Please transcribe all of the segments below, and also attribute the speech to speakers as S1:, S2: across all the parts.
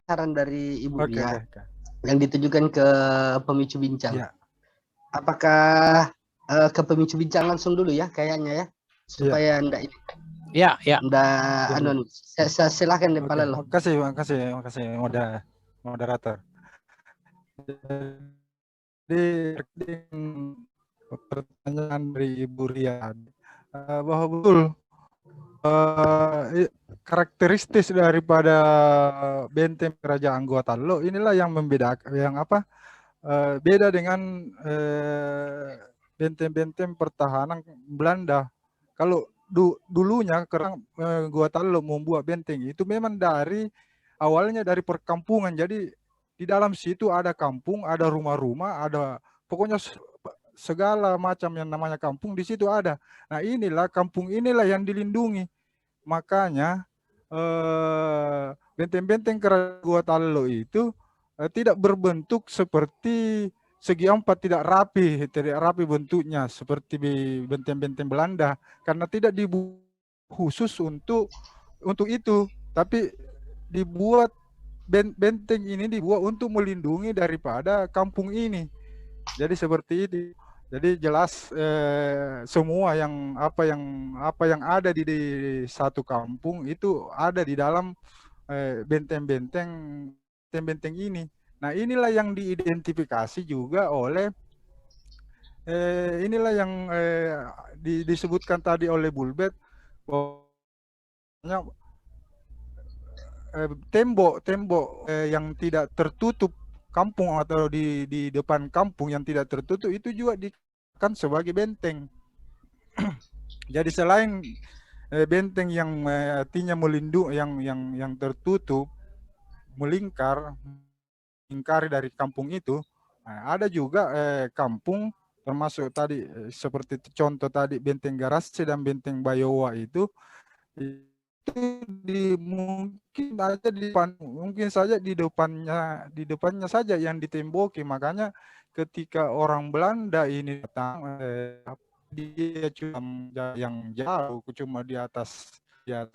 S1: saran dari Ibu
S2: Oke,
S1: Ria
S2: oke, oke.
S1: yang ditujukan ke pemicu bincang.
S2: Ya,
S1: Apakah ke pemicu bincang langsung dulu ya kayaknya ya,
S2: iya,
S1: supaya ndak
S3: Ya, ya.
S1: ndak
S2: iya, iya.
S1: silakan deh
S2: Oke,
S1: Palalo.
S2: makasih, makasih, makasih, moderator. Jadi, pertanyaan dari Ibu Ria, bahwa betul karakteristik daripada benteng kerajaan Gua Tallo inilah yang membedakan, yang apa, beda dengan benteng-benteng pertahanan Belanda. Kalau dulunya kerang Gua Tallo membuat benteng itu memang dari awalnya dari perkampungan. Jadi di dalam situ ada kampung, ada rumah-rumah, ada pokoknya segala macam yang namanya kampung di situ ada. Nah, inilah kampung inilah yang dilindungi. Makanya benteng-benteng kerajaan Gua Tallo itu tidak berbentuk seperti segi empat, tidak rapi bentuknya seperti benteng-benteng Belanda, karena tidak dibuat khusus untuk itu, tapi dibuat benteng ini dibuat untuk melindungi daripada kampung ini. Jadi seperti itu. Jadi jelas semua yang apa yang ada di satu kampung itu ada di dalam benteng-benteng benteng ini. Nah, inilah yang diidentifikasi juga oleh inilah yang disebutkan tadi oleh Bulbet, bahwa tembok-tembok yang tidak tertutup kampung atau di depan kampung yang tidak tertutup itu juga dikatakan sebagai benteng. Jadi selain benteng yang artinya melindungi yang tertutup, melingkari dari kampung itu, ada juga kampung termasuk tadi seperti contoh tadi benteng Garasi dan benteng Bayowa itu mungkin saja di depannya saja yang ditemboki. Makanya ketika orang Belanda ini datang, dia cuma yang jauh, cuma di atas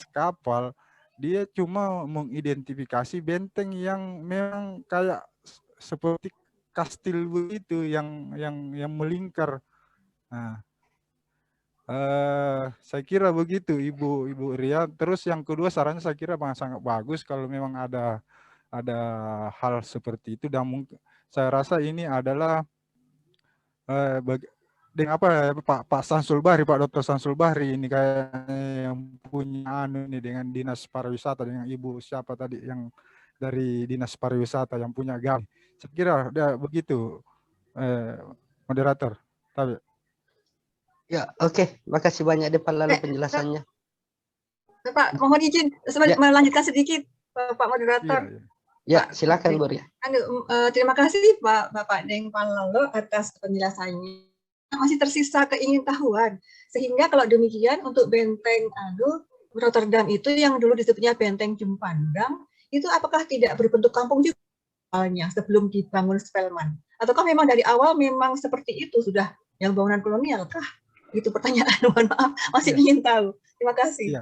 S2: kapal, dia cuma mengidentifikasi benteng yang memang kayak seperti kastil begitu yang melingkar. Nah, saya kira begitu Ibu Ria. Terus yang kedua sarannya saya kira sangat bagus kalau memang ada hal seperti itu, dan mungkin saya rasa ini adalah dengan Pak Samsul Bahri, Pak Dr. Samsul Bahri ini kayak yang punya ini dengan Dinas Pariwisata, dengan Ibu siapa tadi yang dari Dinas Pariwisata yang punya GAM. Saya kira begitu moderator. Tapi
S1: Ya, oke. Makasih banyak deh Palalo penjelasannya.
S4: Pak, mohon izin melanjutkan sedikit, Pak Moderator.
S1: Ya, silakan Bu Ria.
S4: Terima kasih Bapak Deng Palalo atas penjelasannya. Masih tersisa keingintahuan, sehingga kalau demikian untuk benteng Rotterdam itu yang dulu disebutnya benteng Jumpandang, itu apakah tidak berbentuk kampung juga awalnya sebelum dibangun Spelman? Ataukah memang dari awal memang seperti itu sudah yang bangunan kolonial kah? Itu pertanyaan, mohon maaf, masih ingin tahu. Terima kasih.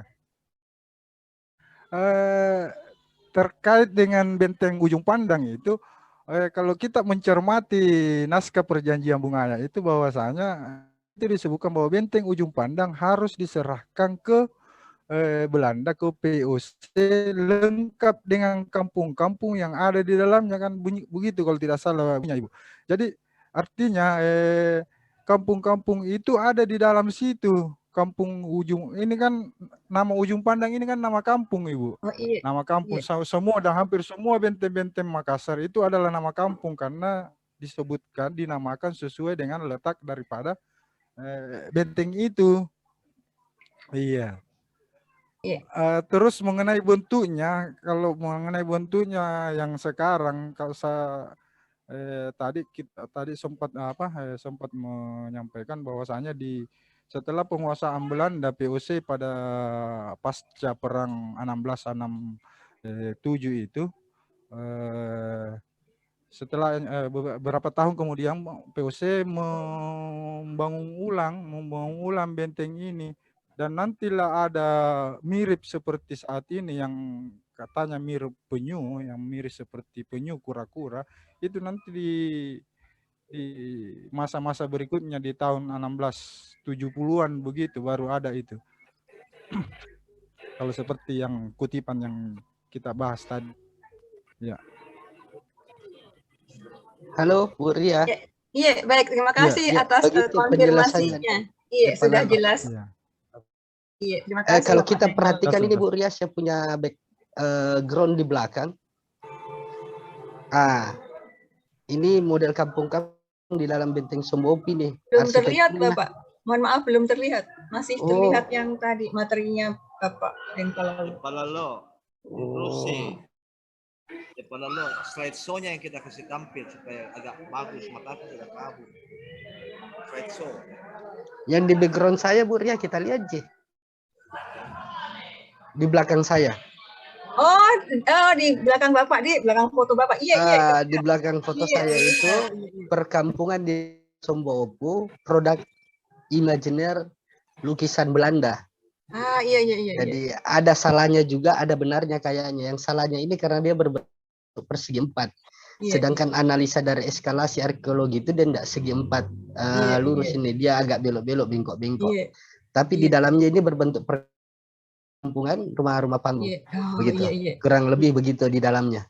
S2: Terkait dengan benteng Ujung Pandang itu, kalau kita mencermati naskah perjanjian Bungaya itu bahwasanya itu disebutkan bahwa benteng Ujung Pandang harus diserahkan ke Belanda, ke POC, lengkap dengan kampung-kampung yang ada di dalamnya, kan begitu kalau tidak salah Ibu. Jadi artinya kampung-kampung itu ada di dalam situ. Kampung Ujung ini kan nama Ujung Pandang ini kan nama kampung Ibu.
S4: Oh, iya.
S2: Nama kampung semua dan hampir semua benteng-benteng Makassar itu adalah nama kampung karena dinamakan sesuai dengan letak daripada benteng itu. Iya. Terus mengenai bentuknya, kalau mengenai bentuknya yang sekarang, kalau saya tadi sempat menyampaikan bahwasanya setelah penguasaan Belanda POC pada pasca perang 1667 itu, setelah beberapa tahun kemudian POC membangun ulang benteng ini, dan nantilah ada mirip seperti saat ini yang katanya mirip penyu, yang mirip seperti penyu kura-kura, itu nanti di masa-masa berikutnya di tahun 1670-an begitu baru ada itu. Kalau seperti yang kutipan yang kita bahas tadi. Ya.
S1: Halo, Bu Ria.
S4: Iya, baik. Terima kasih
S1: Ya,
S4: atas
S1: begitu
S4: konfirmasinya. Iya, sudah
S1: Epalalo.
S4: jelas.
S2: Ya.
S4: Iya, terima kasih.
S1: Kalau
S4: Bapak
S1: kita
S4: Deng.
S1: perhatikan ini Bu Ria, saya punya background di belakang. Ini model kampung-kampung di dalam Benteng Sombopi nih.
S4: Belum terlihat,
S1: arsitekturnya.
S4: Bapak. Mohon maaf, belum terlihat. Masih
S1: Oh.
S4: terlihat yang tadi materinya Bapak Deng Palalo.
S3: Palalo. Terus sih. Palalo, slideshow-nya yang kita kasih tampil supaya agak bagus, mataku sudah kabur. Slideshow.
S1: Yang di background saya Bu Ria, kita lihat Ji. Di belakang saya.
S4: Oh, di belakang Bapak, di belakang foto Bapak. Iya.
S1: Di belakang foto saya itu perkampungan di Sombopu, produk imajiner lukisan Belanda.
S4: Iya.
S1: Jadi ada salahnya juga, ada benarnya kayaknya. Yang salahnya ini karena dia berbentuk persegi 4. Sedangkan analisa dari eskalasi arkeologi itu dia tidak segi 4 lurus ini, dia agak belok-belok, bengkok-bengkok. Tapi di dalamnya ini berbentuk perkampungan, rumah-rumah panggung. Begitu. Kurang lebih begitu di dalamnya.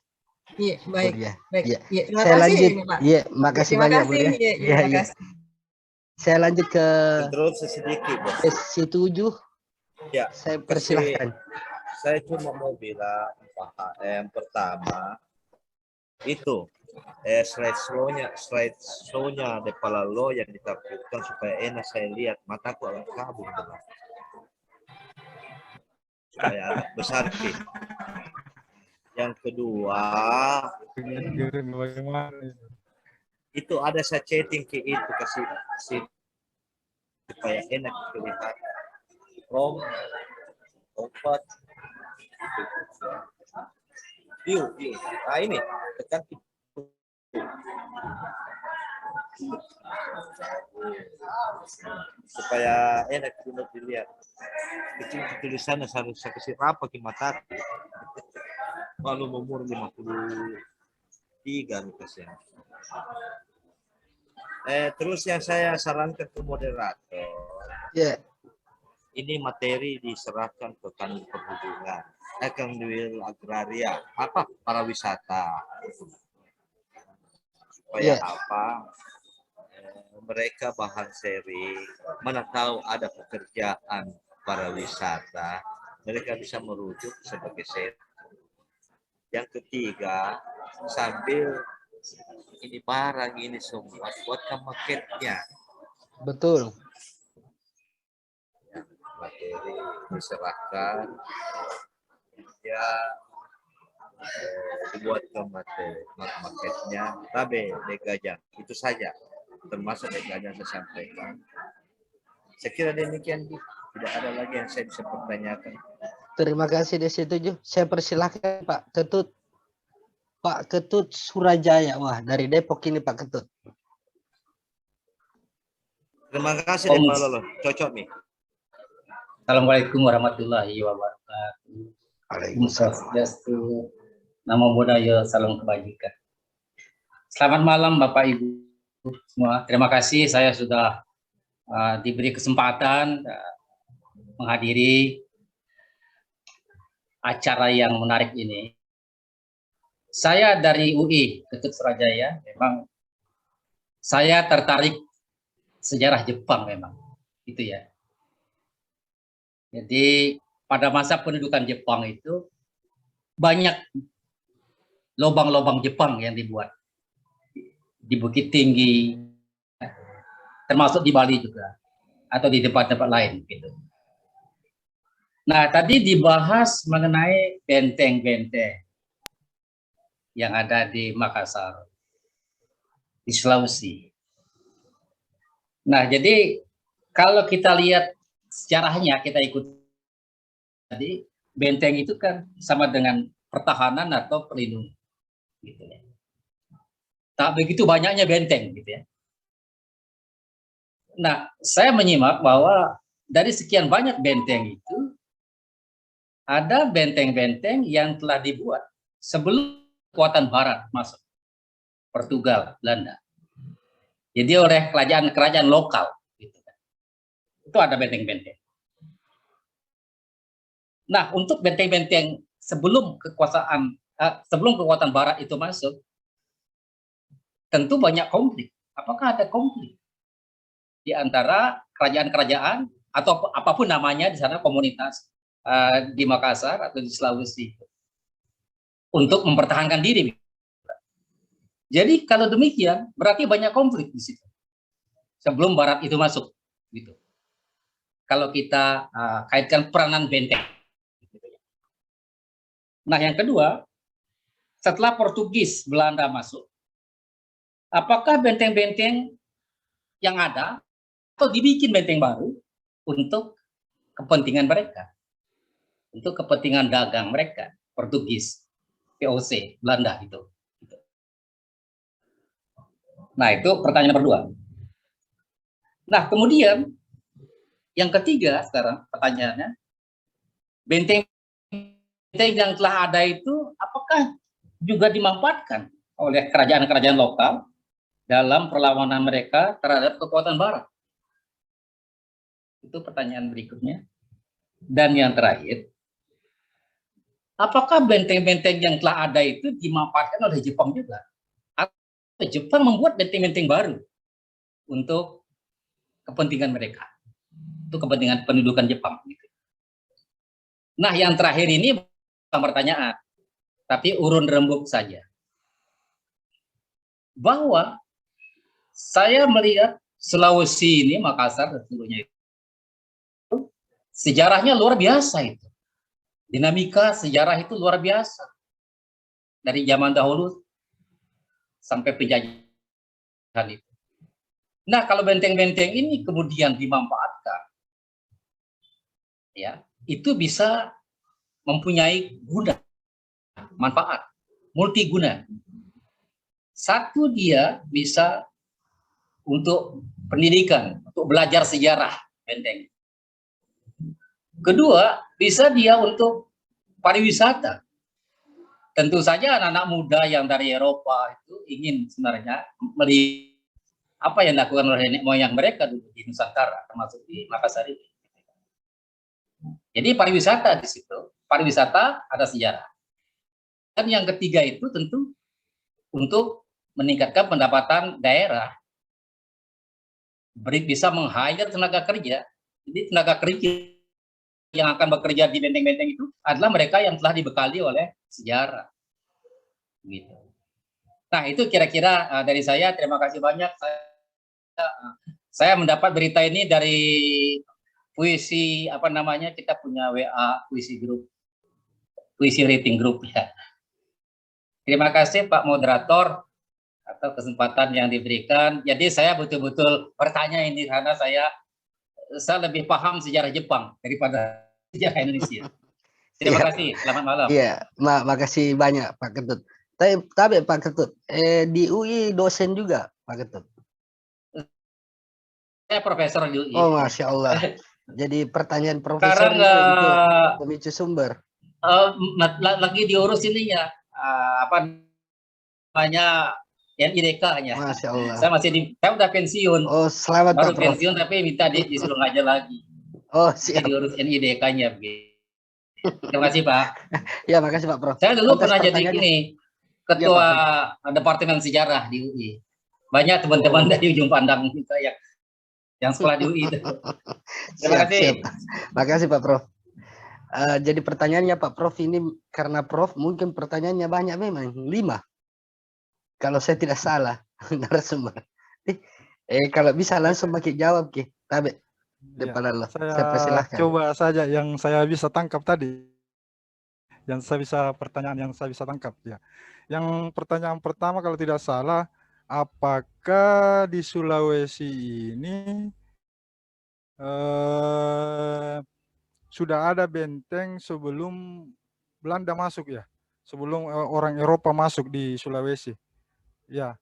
S4: Iya, baik.
S1: Ya.
S4: Baik.
S1: Ya.
S4: Terima
S1: Saya
S4: kasih,
S1: lanjut.
S4: Pak.
S1: Iya, makasih
S4: Terima
S1: banyak Bu
S4: kasih.
S1: Ria.
S4: Terima kasih.
S1: Saya lanjut ke
S3: Interupsi sedikit, Bos.
S1: sesi 7.
S3: Ya,
S1: Saya persilahkan.
S3: Saya cuma mau bilang yang pertama itu slideshow-nya De Palalo yang ditampilkan supaya enak saya lihat, mataku agak kabur supaya agak besar sih. Yang kedua itu ada saya chatting ke itu kasih supaya enak dilihat. Kompat view. Nah ini tekan supaya enak dilihat. Kecil tulisannya harus saya kasih rapa ke mata. Kalau umur 53 kasih. Terus yang saya sarankan ke moderator. Ini materi diserahkan ke Kanwil Perhubungan, Kanwil Agraria, pariwisata. Supaya mereka bahan seri, mana tahu ada pekerjaan pariwisata, mereka bisa merujuk sebagai seri. Yang ketiga, sambil ini barang ini semua buatkan maketnya.
S1: Betul.
S3: Materi diserahkan ya dibuatkan maketnya degajang itu saja, termasuk degajang saya sampaikan. Saya kira demikian, tidak ada lagi yang saya bisa pertanyakan.
S1: Terima kasih Desi 7. Saya persilahkan Pak Ketut Surajaya. Wah, dari Depok ini Pak Ketut.
S3: Terima kasih De Palalo, cocok nih.
S5: Assalamualaikum warahmatullahi wabarakatuh.
S1: Waalaikumsalam.
S5: Namo Buddhaya, salam kebajikan. Selamat malam Bapak Ibu semua. Terima kasih saya sudah diberi kesempatan menghadiri acara yang menarik ini. Saya dari UI Ketut Surajaya. Memang saya tertarik sejarah Jepang memang, itu ya. Jadi pada masa pendudukan Jepang itu banyak lubang-lubang Jepang yang dibuat di Bukit Tinggi, termasuk di Bali juga, atau di tempat-tempat lain gitu. Nah, tadi dibahas mengenai benteng-benteng yang ada di Makassar, di Sulawesi. Nah, jadi kalau kita lihat sejarahnya, kita ikut tadi, benteng itu kan sama dengan pertahanan atau perlindungan, gitu ya. Tak begitu banyaknya benteng, gitu ya. Nah, saya menyimak bahwa dari sekian banyak benteng itu, ada benteng-benteng yang telah dibuat sebelum kekuatan Barat masuk, Portugal, Belanda. Jadi oleh kerajaan-kerajaan lokal, gitu kan. Itu ada benteng-benteng. Nah, untuk benteng-benteng sebelum kekuatan Barat itu masuk, tentu banyak konflik. Apakah ada konflik di antara kerajaan-kerajaan atau apapun namanya di sana, komunitas di Makassar atau di Sulawesi, untuk mempertahankan diri? Jadi kalau demikian berarti banyak konflik di situ sebelum Barat itu masuk, gitu. Kalau kita kaitkan peranan benteng. Nah, yang kedua, setelah Portugis Belanda masuk, apakah benteng-benteng yang ada atau dibikin benteng baru untuk kepentingan mereka, untuk kepentingan dagang mereka, Portugis, VOC, Belanda itu. Nah, itu pertanyaan nomor 2. Nah, kemudian yang ketiga sekarang pertanyaannya, benteng yang telah ada itu apakah juga dimanfaatkan oleh kerajaan-kerajaan lokal dalam perlawanan mereka terhadap kekuatan Barat? Itu pertanyaan berikutnya. Dan yang terakhir, apakah benteng-benteng yang telah ada itu dimanfaatkan oleh Jepang juga? Atau Jepang membuat benteng-benteng baru untuk kepentingan mereka, untuk kepentingan pendudukan Jepang. Nah, yang terakhir ini bukan pertanyaan, tapi urun rembuk saja. Bahwa saya melihat Sulawesi ini, Makassar tentunya itu, sejarahnya luar biasa itu. Dinamika sejarah itu luar biasa. Dari zaman dahulu sampai penjajahan itu. Nah, kalau benteng-benteng ini kemudian dimanfaatkan, ya, itu bisa mempunyai guna, manfaat, multiguna. Satu, dia bisa untuk pendidikan, untuk belajar sejarah benteng. Kedua, bisa dia untuk pariwisata. Tentu saja anak-anak muda yang dari Eropa itu ingin sebenarnya melihat apa yang dilakukan oleh nenek moyang mereka dulu di Nusantara, termasuk di Makassar ini. Jadi pariwisata di situ, pariwisata ada sejarah. Dan yang ketiga itu tentu untuk meningkatkan pendapatan daerah, bisa meng-hire tenaga kerja. Jadi tenaga kerja yang akan bekerja di benteng-benteng itu adalah mereka yang telah dibekali oleh sejarah. Gitu. Nah, itu kira-kira dari saya. Terima kasih banyak. Saya mendapat berita ini dari puisi, apa namanya, kita punya WA puisi grup, puisi rating group ya. Terima kasih Pak Moderator atas kesempatan yang diberikan. Jadi saya betul-betul bertanya ini karena saya lebih paham sejarah Jepang daripada sejarah Indonesia. Terima kasih. Selamat malam.
S1: Iya, makasih banyak Pak Ketut. Tapi Pak Ketut, di UI dosen juga Pak Ketut.
S5: Saya profesor di UI.
S1: Oh, Masya Allah. Jadi pertanyaan profesor itu pemicu sumber.
S5: Lagi diurus ininya, apa namanya, NIDK-nya.
S1: Masya Allah.
S5: Saya udah pensiun.
S1: Oh, selamat
S5: baru
S1: Pak Prof.
S5: pensiun tapi minta disuruh ngajar lagi.
S1: Oh, siap.
S5: Jadi diurus NIDK-nya begitu. Terima kasih Pak.
S1: Ya, makasih Pak Prof.
S5: Saya dulu pernah jadi ketua Departemen Sejarah di UI. Banyak teman-teman dari ujung pandang kita yang sekolah di UI itu. Terima kasih.
S1: Makasih Pak Prof. Jadi pertanyaannya Pak Prof ini karena Prof mungkin pertanyaannya banyak memang 5. Kalau saya tidak salah narasumber. Kalau bisa langsung pakai jawab Ki. Tapi saya persilahkan.
S2: Coba saja yang saya bisa tangkap tadi. Pertanyaan yang saya bisa tangkap ya. Yang pertanyaan pertama kalau tidak salah, apakah di Sulawesi ini sudah ada benteng sebelum Belanda masuk ya? Sebelum orang Eropa masuk di Sulawesi? Ya,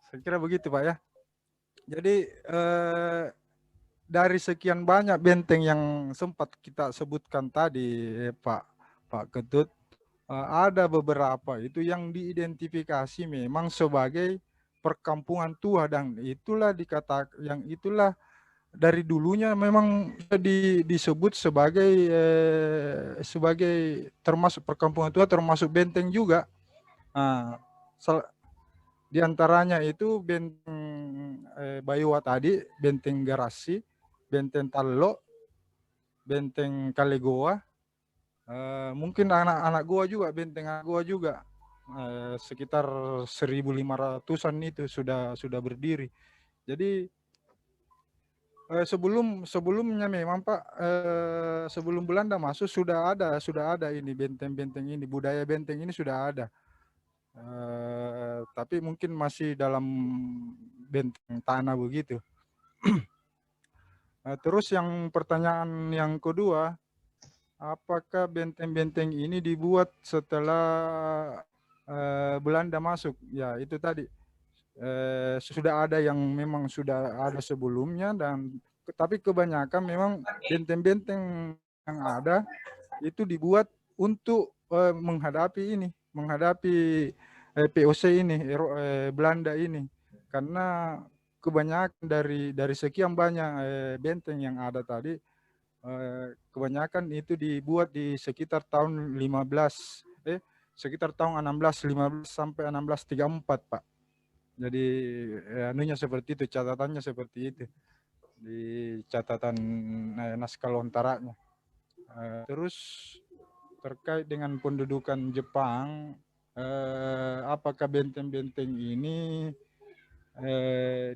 S2: saya kira begitu Pak ya. Jadi dari sekian banyak benteng yang sempat kita sebutkan tadi Pak Pak Ketut, ada beberapa itu yang diidentifikasi memang sebagai perkampungan tua, dan itulah dikatakan yang itulah dari dulunya memang disebut sebagai sebagai termasuk perkampungan tua, termasuk benteng juga. Nah, di antaranya itu benteng Bayua tadi, benteng Garasi, benteng Tallo, benteng Kalegoa, mungkin anak-anak gua juga, benteng anak gua juga, sekitar 1500-an itu sudah berdiri. Jadi sebelumnya memang Pak, sebelum Belanda masuk sudah ada ini benteng-benteng ini, budaya benteng ini sudah ada. Tapi mungkin masih dalam benteng tanah begitu. Terus yang pertanyaan yang kedua, apakah benteng-benteng ini dibuat setelah Belanda masuk? Ya itu tadi, sudah ada yang memang sudah ada sebelumnya, dan tapi kebanyakan memang benteng-benteng yang ada itu dibuat untuk menghadapi POC ini, Belanda ini, karena kebanyakan dari sekian banyak benteng yang ada tadi, kebanyakan itu dibuat di sekitar tahun 1615 sampai 1634 Pak. Jadi anunya seperti itu, catatannya seperti itu di catatan naskah lontaranya. Terus terkait dengan pendudukan Jepang, apakah benteng-benteng ini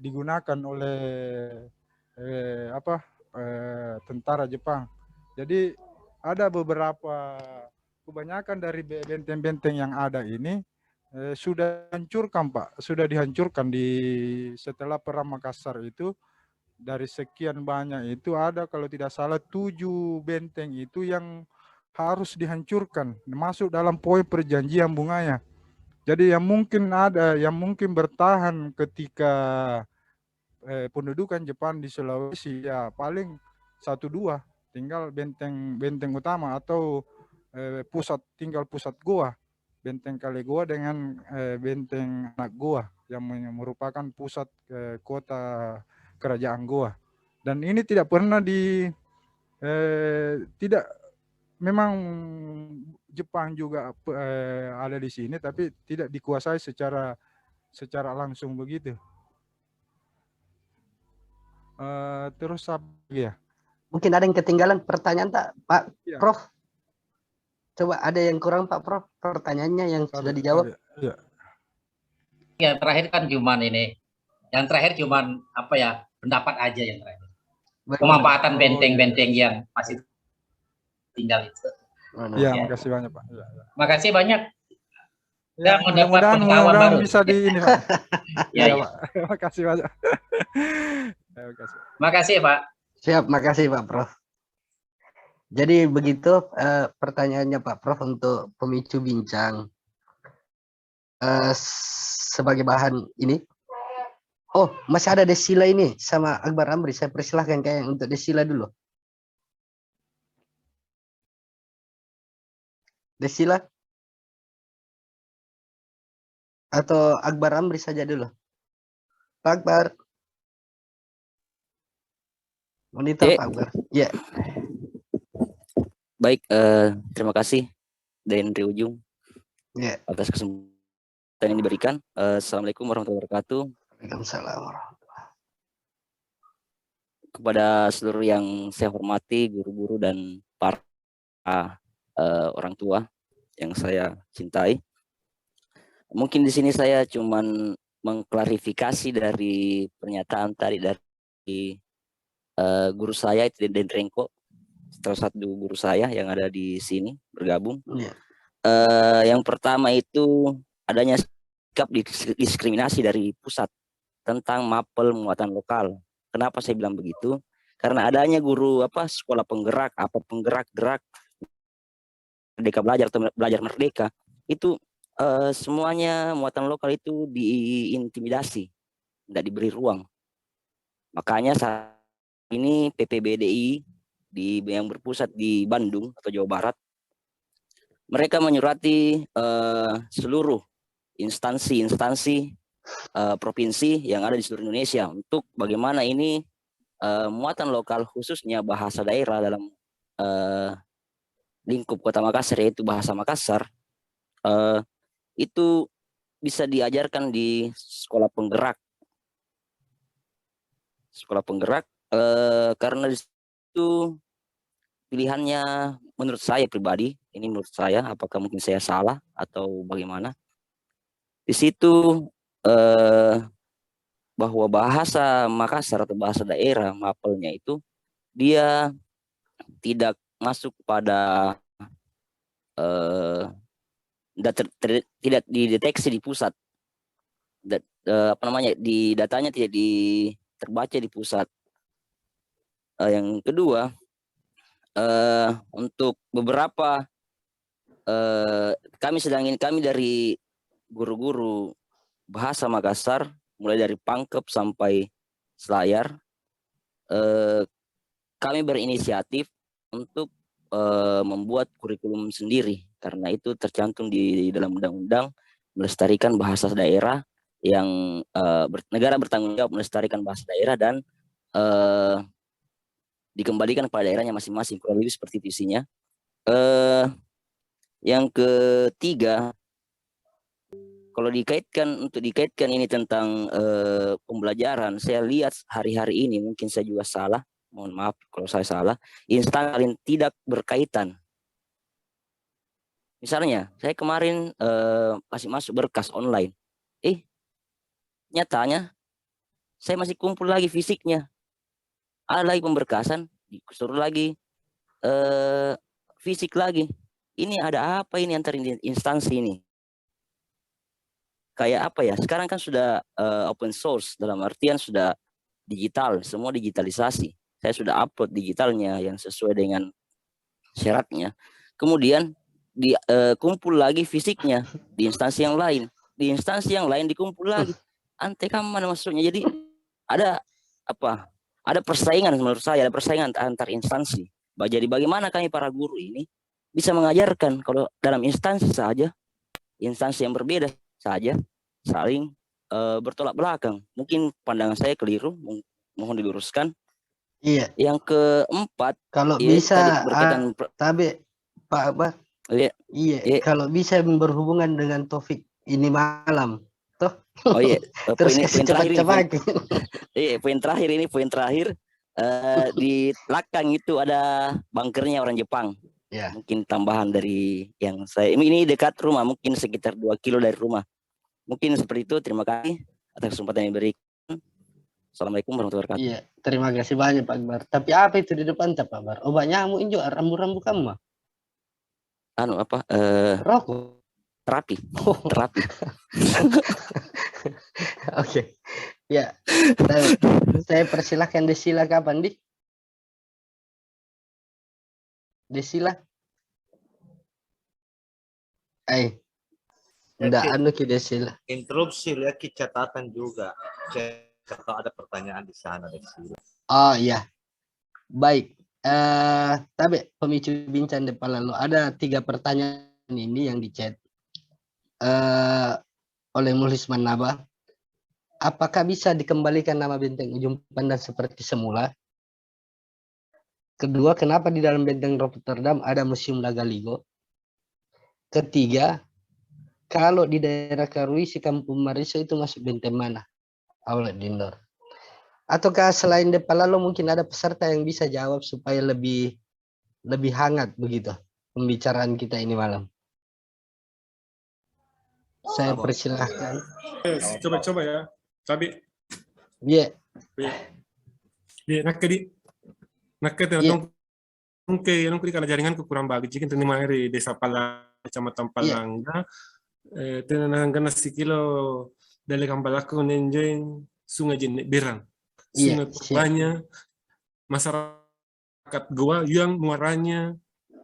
S2: digunakan oleh tentara Jepang? Jadi ada beberapa, kebanyakan dari benteng-benteng yang ada ini sudah hancurkan Pak, sudah dihancurkan setelah Perang Makassar itu. Dari sekian banyak itu ada kalau tidak salah 7 benteng itu yang harus dihancurkan, masuk dalam poin perjanjian Bungaya. Jadi yang mungkin bertahan ketika pendudukan Jepang di Sulawesi ya paling 1-2, tinggal benteng utama atau tinggal pusat Goa, benteng Kalegoa dengan benteng anak Goa yang merupakan pusat kota kerajaan Goa. Dan ini tidak pernah tidak, memang Jepang juga ada di sini, tapi tidak dikuasai secara langsung begitu. Terus apa lagi ya?
S1: Mungkin ada yang ketinggalan pertanyaan tak Pak
S2: Ya.
S1: Prof? Coba ada yang kurang Pak Prof pertanyaannya yang sudah dijawab.
S2: Ya.
S5: Yang terakhir kan cuman ini. Yang terakhir cuman apa ya, pendapat aja yang terakhir. Pemanfaatan benteng-benteng yang masih tinggal itu.
S2: Iya, makasih banyak Pak. Ya.
S5: Makasih banyak.
S2: Ya, mudah-mudahan bisa di ini Pak.
S5: Ya,
S2: Pak. Makasih banyak.
S5: Makasih Pak.
S1: Siap, makasih Pak Prof. Jadi begitu pertanyaannya Pak Prof untuk pemicu bincang. Sebagai bahan ini. Oh, masih ada Desila ini sama Akbar Amri. Saya persilahkan kayak untuk Desila dulu. Desila? Atau Akbar Amri saja dulu? Pak Akbar. Monitor Pak Akbar. Ya.
S6: Baik, terima kasih dari ujung atas kesempatan yang diberikan. Assalamualaikum warahmatullahi wabarakatuh.
S1: Waalaikumsalam.
S6: Kepada seluruh yang saya hormati, guru-guru dan para orang tua yang saya cintai. Mungkin di sini saya cuman mengklarifikasi dari pernyataan tadi dari guru saya itu Den Rengko, salah satu guru saya yang ada di sini bergabung. Yang pertama itu adanya sikap diskriminasi dari pusat tentang mapel muatan lokal. Kenapa saya bilang begitu? Karena adanya guru sekolah penggerak, penggerak-gerak Merdeka Belajar atau Belajar Merdeka, itu semuanya muatan lokal itu diintimidasi, tidak diberi ruang. Makanya saat ini PPBDI yang berpusat di Bandung atau Jawa Barat mereka menyurati seluruh instansi-instansi provinsi yang ada di seluruh Indonesia untuk bagaimana ini muatan lokal khususnya bahasa daerah dalam lingkup Kota Makassar, yaitu bahasa Makassar, itu bisa diajarkan di sekolah penggerak. Sekolah penggerak karena di situ pilihannya menurut saya pribadi, ini menurut saya, apakah mungkin saya salah atau bagaimana? Di situ bahwa bahasa Makassar atau bahasa daerah mapelnya itu dia tidak masuk pada tidak dideteksi di pusat, apa namanya, di datanya tidak terbaca di pusat. Yang kedua, untuk beberapa kami dari guru-guru bahasa Makassar, mulai dari Pangkep sampai Selayar, kami berinisiatif untuk membuat kurikulum sendiri, karena itu tercantum di dalam undang-undang melestarikan bahasa daerah yang negara bertanggung jawab melestarikan bahasa daerah dan dikembalikan pada daerahnya masing-masing, kurang lebih seperti itu isinya. Yang ketiga, kalau dikaitkan ini tentang pembelajaran, saya lihat hari-hari ini, mungkin saya juga salah, mohon maaf kalau saya salah, instan paling tidak berkaitan. Misalnya, saya kemarin masih masuk berkas online, nyatanya saya masih kumpul lagi fisiknya, ada lagi pemberkasan, disuruh lagi fisik lagi. Ini ada apa ini antar instansi ini? Kayak apa ya? Sekarang kan sudah open source, dalam artian sudah digital, semua digitalisasi. Saya sudah upload digitalnya yang sesuai dengan syaratnya. Kemudian dikumpul lagi fisiknya di instansi yang lain. Di instansi yang lain dikumpul lagi. Ante mana maksudnya? Jadi ada apa? Ada persaingan menurut saya, ada persaingan antar instansi. Jadi bagaimana kami para guru ini bisa mengajarkan kalau dalam instansi saja, instansi yang berbeda saja saling bertolak belakang. Mungkin pandangan saya keliru, mohon diluruskan.
S1: Iya.
S6: Yang keempat,
S1: kalau bisa tapi Pak Abah, iya, kalau bisa berhubungan dengan Taufik ini malam, toh.
S6: Oh iya,
S1: terus poin
S6: terakhir ini poin terakhir. Di belakang itu ada bunkernya orang Jepang. Ya. Mungkin tambahan dari yang saya, ini dekat rumah, mungkin sekitar 2 kilo dari rumah. Mungkin seperti itu. Terima kasih atas kesempatan yang diberikan. Assalamualaikum warahmatullahi wabarakatuh.
S1: Iya, terima kasih banyak Pak Akbar. Tapi apa itu di depan Pak Akbar? Obat nyamuk injo, rambu-rambu kamu mah?
S6: Apa?
S1: Rokok.
S6: Terapi. Terapi.
S1: Oke. Ya. Saya persilahkan Desila kapan, Di? Desila. Enggak anu ki Desila.
S3: Interupsi lihat catatan juga. Kalau ada pertanyaan di sana Desila.
S1: Oh iya. Baik. Tapi pemicu bincang depan lalu ada 3 pertanyaan ini yang di chat oleh Mulisman Nabah. Apakah bisa dikembalikan nama Benteng Ujung Pandang seperti semula? Kedua, kenapa di dalam Benteng Rotterdam ada Museum Lagaligo? Ketiga, kalau di daerah Karuisi Kampung Mariso itu masuk benteng mana? Aulet Dindor. Ataukah selain Depalalo mungkin ada peserta yang bisa jawab supaya lebih hangat begitu pembicaraan kita ini malam? Saya persilahkan.
S7: Coba ya. Tapi.
S1: Iya.
S7: Iya, non karena jaringan kurang bagus. Jika terima dari desa Pala, kecamatan Palangga, tenang kena sikilo dari Kampalaku nenjeng Sungai Jenek Berang. Sungai banyak masyarakat Goa yang muaranya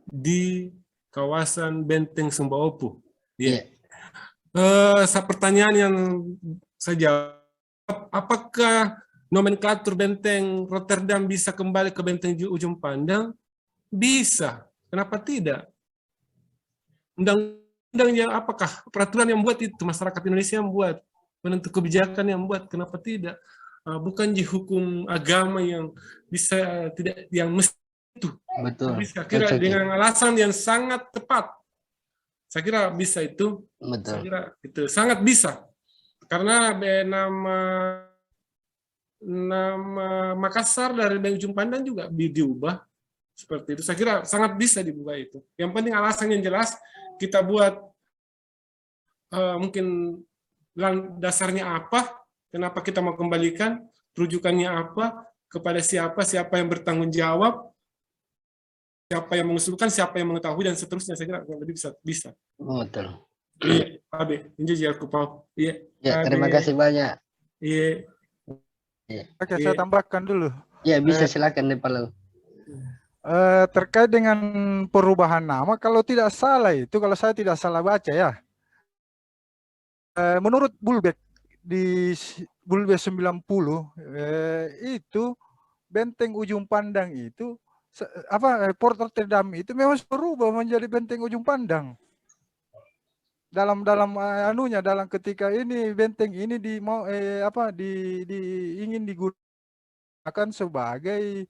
S7: di kawasan Benteng Sumbaopu. Iya. Pertanyaan yang saya jawab, apakah nomenklatur Benteng Rotterdam bisa kembali ke Benteng Ujung Pandang? Bisa. Kenapa tidak? undang-undang yang apakah peraturan yang buat itu masyarakat Indonesia yang buat, penentu kebijakan yang buat, kenapa tidak? Bukan di hukum agama yang bisa tidak yang mesti itu.
S1: Betul.
S7: Bisa kira dengan alasan yang sangat tepat. Saya kira bisa itu.
S1: Betul.
S7: Saya kira itu sangat bisa. Karena nama Makassar dari ujung pandang juga diubah seperti itu. Saya kira sangat bisa dibuka itu. Yang penting alasan yang jelas kita buat mungkin dasarnya apa, kenapa kita mau kembalikan, rujukannya apa, kepada siapa yang bertanggung jawab, siapa yang mengusulkan, siapa yang mengetahui, dan seterusnya. Saya kira lebih bisa.
S1: Betul.
S7: Iya, Abe, ini aku mau. Iya.
S1: Ya, terima kasih banyak.
S7: Iya.
S2: Oke, saya tambahkan dulu.
S1: Ya, bisa silakan nih Pak.
S2: Terkait dengan perubahan nama, kalau tidak salah itu, kalau saya tidak salah baca ya, menurut Bulbek di Bulbek 90 itu benteng ujung pandang itu Port Rotterdam itu memang berubah menjadi benteng ujung pandang. Dalam dalam ketika ini benteng ini ingin digunakan sebagai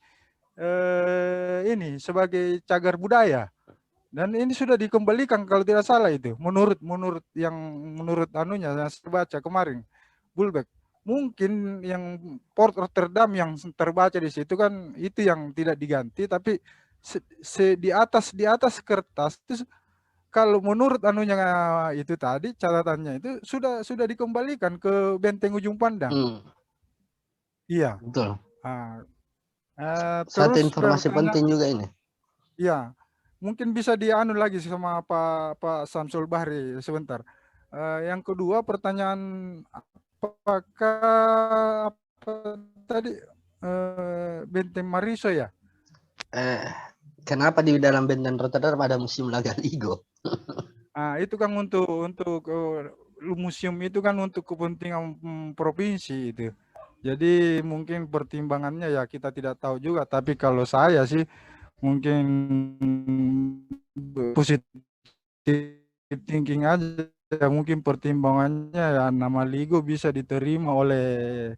S2: sebagai cagar budaya. Dan ini sudah dikembalikan kalau tidak salah itu, menurut anunya yang saya baca kemarin, Bulbek. Mungkin yang Port Rotterdam yang terbaca di situ kan itu yang tidak diganti, tapi di atas kertas itu kalau menurut anunya itu tadi catatannya itu sudah dikembalikan ke benteng ujung pandang. Iya.
S1: Betul.
S2: Satu
S1: informasi penting juga ini.
S2: Iya. Mungkin bisa dianu lagi sama Pak Samsul Bahri sebentar. Yang kedua pertanyaan, apakah tadi Benteng Mariso ya?
S1: Kenapa di dalam Benteng Rotterdam ada museum Laga Ligo?
S2: Itu kan untuk museum itu kan untuk kepentingan provinsi itu. Jadi mungkin pertimbangannya ya kita tidak tahu juga. Tapi kalau saya sih mungkin positif thinking aja, mungkin pertimbangannya ya nama Ligo bisa diterima oleh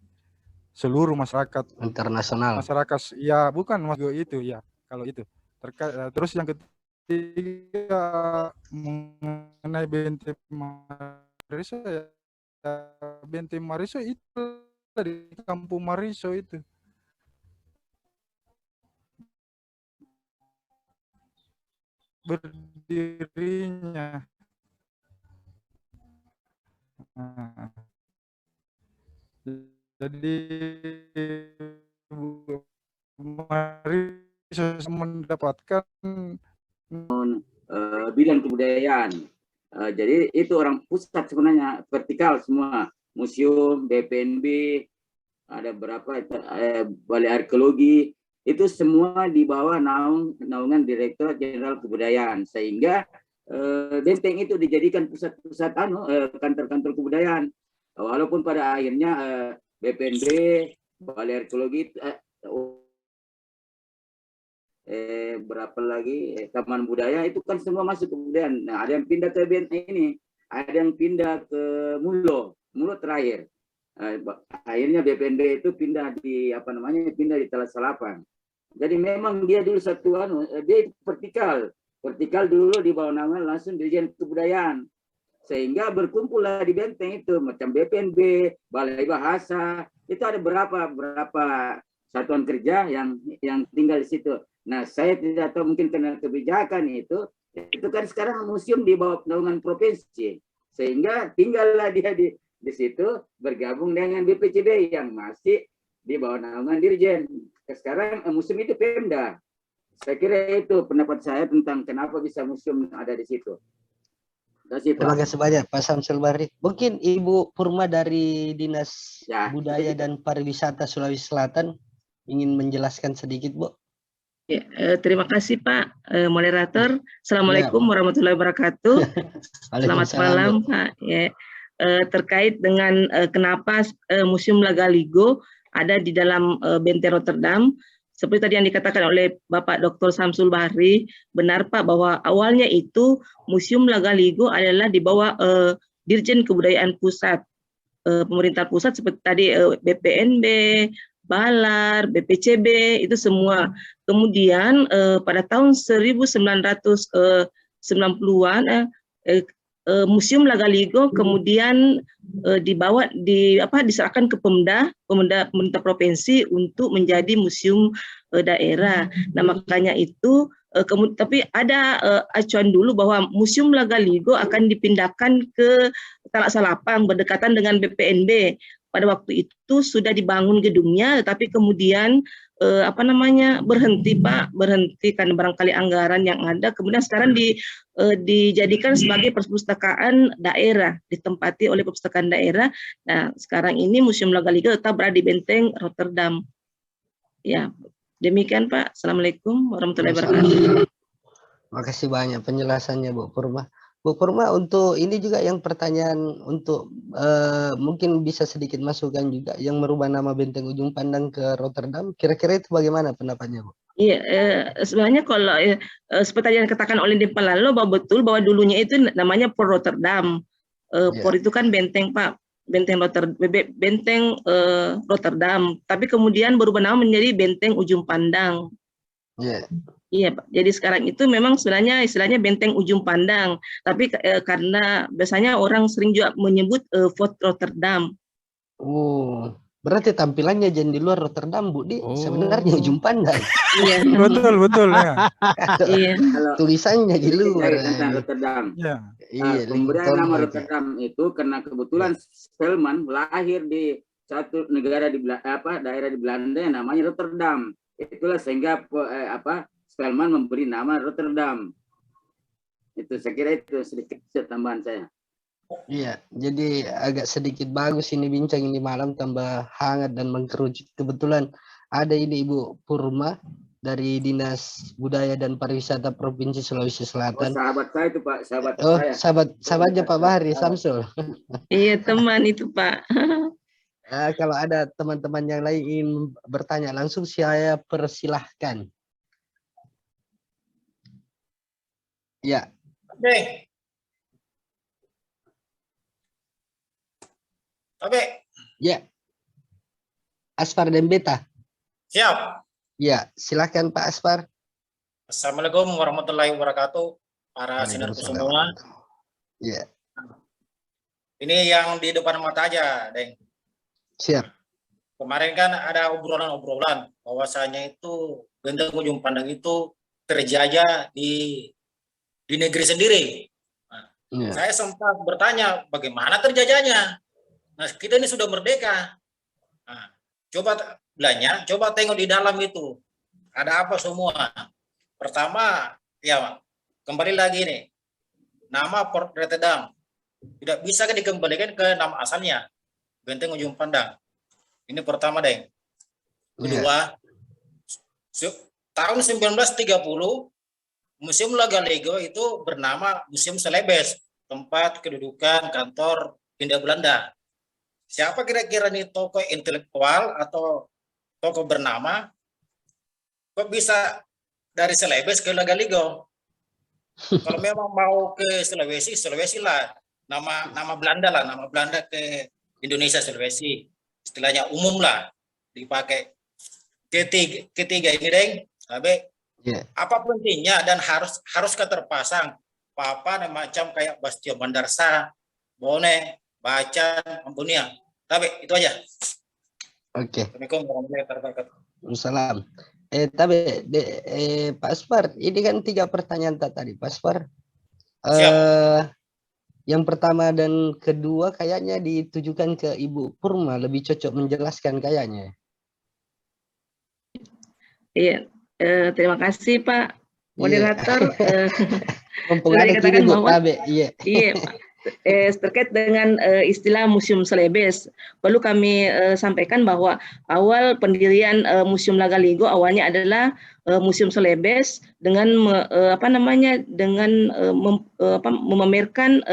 S2: seluruh masyarakat
S1: internasional.
S2: Masyarakat ya bukan Ligo itu ya kalau itu. Terus yang ketiga mengenai Benteng Mariso ya, Benteng Mariso itu di Kampung Mariso itu. Berdirinya. Jadi Mariso mendapatkan
S8: bidang kebudayaan. Jadi itu orang pusat sebenarnya, vertikal semua. Museum, BPNB, ada berapa balai arkeologi, itu semua di bawah naungan Direktorat Jenderal Kebudayaan, sehingga benteng itu dijadikan pusat-pusat kantor-kantor kebudayaan. Walaupun pada akhirnya BPNB, balai arkeologi, berapa lagi Taman Budaya itu kan semua masuk kebudayaan. Nah, ada yang pindah ke benteng ini, ada yang pindah ke Mulo terakhir. Akhirnya BPNB itu pindah di pindah di Talas Salapan. Jadi memang dia dulu dia vertikal dulu di bawah nama langsung Dirjen Kebudayaan, sehingga berkumpullah di benteng itu macam BPNB, Balai Bahasa, itu ada berapa satuan kerja yang tinggal di situ. Nah, saya tidak tahu mungkin karena kebijakan itu kan sekarang museum di bawah naungan provinsi, sehingga tinggallah dia di situ bergabung dengan BPCB yang masih di bawah naungan Dirjen. Sekarang museum itu Pemda. Saya kira itu pendapat saya tentang kenapa bisa museum ada di situ.
S1: Terima kasih banyak Pak Samsul Bahri. Mungkin Ibu Purma dari Dinas Budaya dan Pariwisata Sulawesi Selatan ingin menjelaskan sedikit, Bu.
S9: Ya, terima kasih Pak moderator. Assalamualaikum warahmatullahi wabarakatuh. Selamat malam Pak. Ya, terkait dengan kenapa Museum Laga Ligo ada di dalam Benteng Rotterdam, seperti tadi yang dikatakan oleh Bapak Dr. Samsul Bahri, benar Pak bahwa awalnya itu Museum Lagaligo adalah di bawah Dirjen Kebudayaan Pusat, pemerintah pusat seperti tadi BPNB, Balar, BPCB, itu semua. Kemudian pada tahun 1990-an Museum Lagaligo kemudian diserahkan ke pemerintah provinsi untuk menjadi museum daerah. Nah, makanya itu tapi ada acuan dulu bahwa Museum Lagaligo akan dipindahkan ke Talak Salapang berdekatan dengan BPNB. Pada waktu itu sudah dibangun gedungnya, tetapi kemudian berhenti karena barangkali anggaran yang ada. Kemudian sekarang dijadikan sebagai perpustakaan daerah, ditempati oleh perpustakaan daerah. Nah, sekarang ini Museum Lagaligo tetap berada di Benteng Rotterdam. Ya, demikian Pak. Assalamualaikum warahmatullahi wabarakatuh.
S1: Makasih banyak penjelasannya Bu Purma. Bu Purma, untuk ini juga yang pertanyaan untuk mungkin bisa sedikit masukan juga yang merubah nama Benteng Ujung Pandang ke Rotterdam, kira-kira itu bagaimana pendapatnya Bu?
S9: Iya, sebenarnya kalau seperti yang dikatakan oleh Dimpa Lalo, bahwa betul bahwa dulunya itu namanya Port Rotterdam. Port itu kan benteng Pak, benteng Rotterdam. Tapi kemudian berubah nama menjadi Benteng Ujung Pandang. Iya Pak. Jadi sekarang itu memang sebenarnya istilahnya Benteng Ujung Pandang. Tapi karena biasanya orang sering juga menyebut Fort Rotterdam.
S1: Oh, berarti tampilannya jangan di luar Rotterdam Bu, sebenarnya Ujung Pandang.
S9: Iya.
S2: Betul ya.
S9: Iya.
S1: Tulisannya di luar.
S8: Rotterdam.
S1: Iya.
S8: Kemudian nama Rotterdam itu karena kebetulan Spelman lahir di satu negara di daerah di Belanda yang namanya Rotterdam. Itulah sehingga Spelman memberi nama Rotterdam. Itu saya kira itu sedikit tambahan saya.
S1: Iya, jadi agak sedikit bagus ini bincang ini malam, tambah hangat dan mengkerucut. Kebetulan ada ini Ibu Purma dari Dinas Budaya dan Pariwisata Provinsi Sulawesi Selatan.
S8: Sahabat saya itu Pak,
S1: sahabatnya Pak Bahri Samsul.
S9: Iya, teman itu Pak.
S1: Kalau ada teman-teman yang lain ingin bertanya langsung, saya persilahkan. Ya.
S10: Oke.
S1: Ya. Aspar dan Beta.
S10: Siap.
S1: Ya, silakan Pak Aspar.
S10: Assalamualaikum warahmatullahi wabarakatuh. Para sinarku semua.
S1: Ya.
S10: Ini yang di depan mata aja, Deng.
S1: Siap.
S10: Kemarin kan ada obrolan-obrolan bahwasanya itu Benteng Ujung Pandang itu terjajah di negeri sendiri. Nah, saya sempat bertanya bagaimana terjajahnya. Nah, kita ini sudah merdeka. Nah, coba tengok di dalam itu ada apa semua. Pertama, ya kembali lagi nih, nama Port Rotterdam tidak bisa dikembalikan ke nama asalnya Benteng Ujung Pandang. Ini pertama, Deng. Kedua, tahun 1930 Museum Lagaligo itu bernama Museum Celebes, tempat kedudukan kantor Hindia Belanda. Siapa kira-kira nih tokoh intelektual atau tokoh bernama kok bisa dari Celebes ke Lagaligo? Kalau memang mau ke Sulawesi lah, nama Belanda lah, nama Belanda ke Indonesia Sulawesi, istilahnya umum lah dipakai. Ketiga ini, Deng, apa pentingnya dan haruskah terpasang papan macam kayak Bastion Bandarsa, Bone, Bacan, Ampunia. Tapi itu aja.
S1: Oke.
S10: Assalamualaikum warahmatullahi wabarakatuh.
S1: Waalaikumsalam. Pak Aspar, ini kan 3 pertanyaan tadi, Pak Aspar. Yang pertama dan kedua kayaknya ditujukan ke Ibu Purma, lebih cocok menjelaskan kayaknya.
S9: Iya, terima kasih Pak Moderator.
S1: Mumpung ada kini Bu Tabe. Iya.
S9: Iya Pak. Terkait dengan istilah Museum Celebes, perlu kami sampaikan bahwa awal pendirian Museum Lagaligo awalnya adalah Museum Celebes dengan memamerkan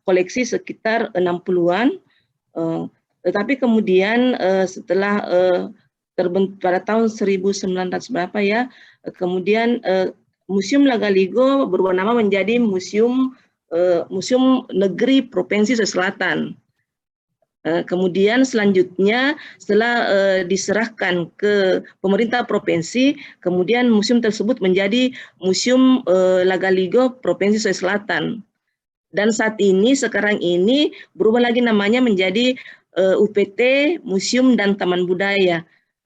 S9: koleksi sekitar 60-an, tetapi kemudian setelah terbentuk pada tahun 1900 berapa ya. Kemudian Museum Lagaligo berubah nama menjadi Museum Negeri Provinsi Sulawesi Selatan. Kemudian selanjutnya setelah diserahkan ke pemerintah provinsi, kemudian museum tersebut menjadi Museum Lagaligo Provinsi Sulawesi Selatan. Dan saat ini, sekarang ini berubah lagi namanya menjadi UPT Museum dan Taman Budaya.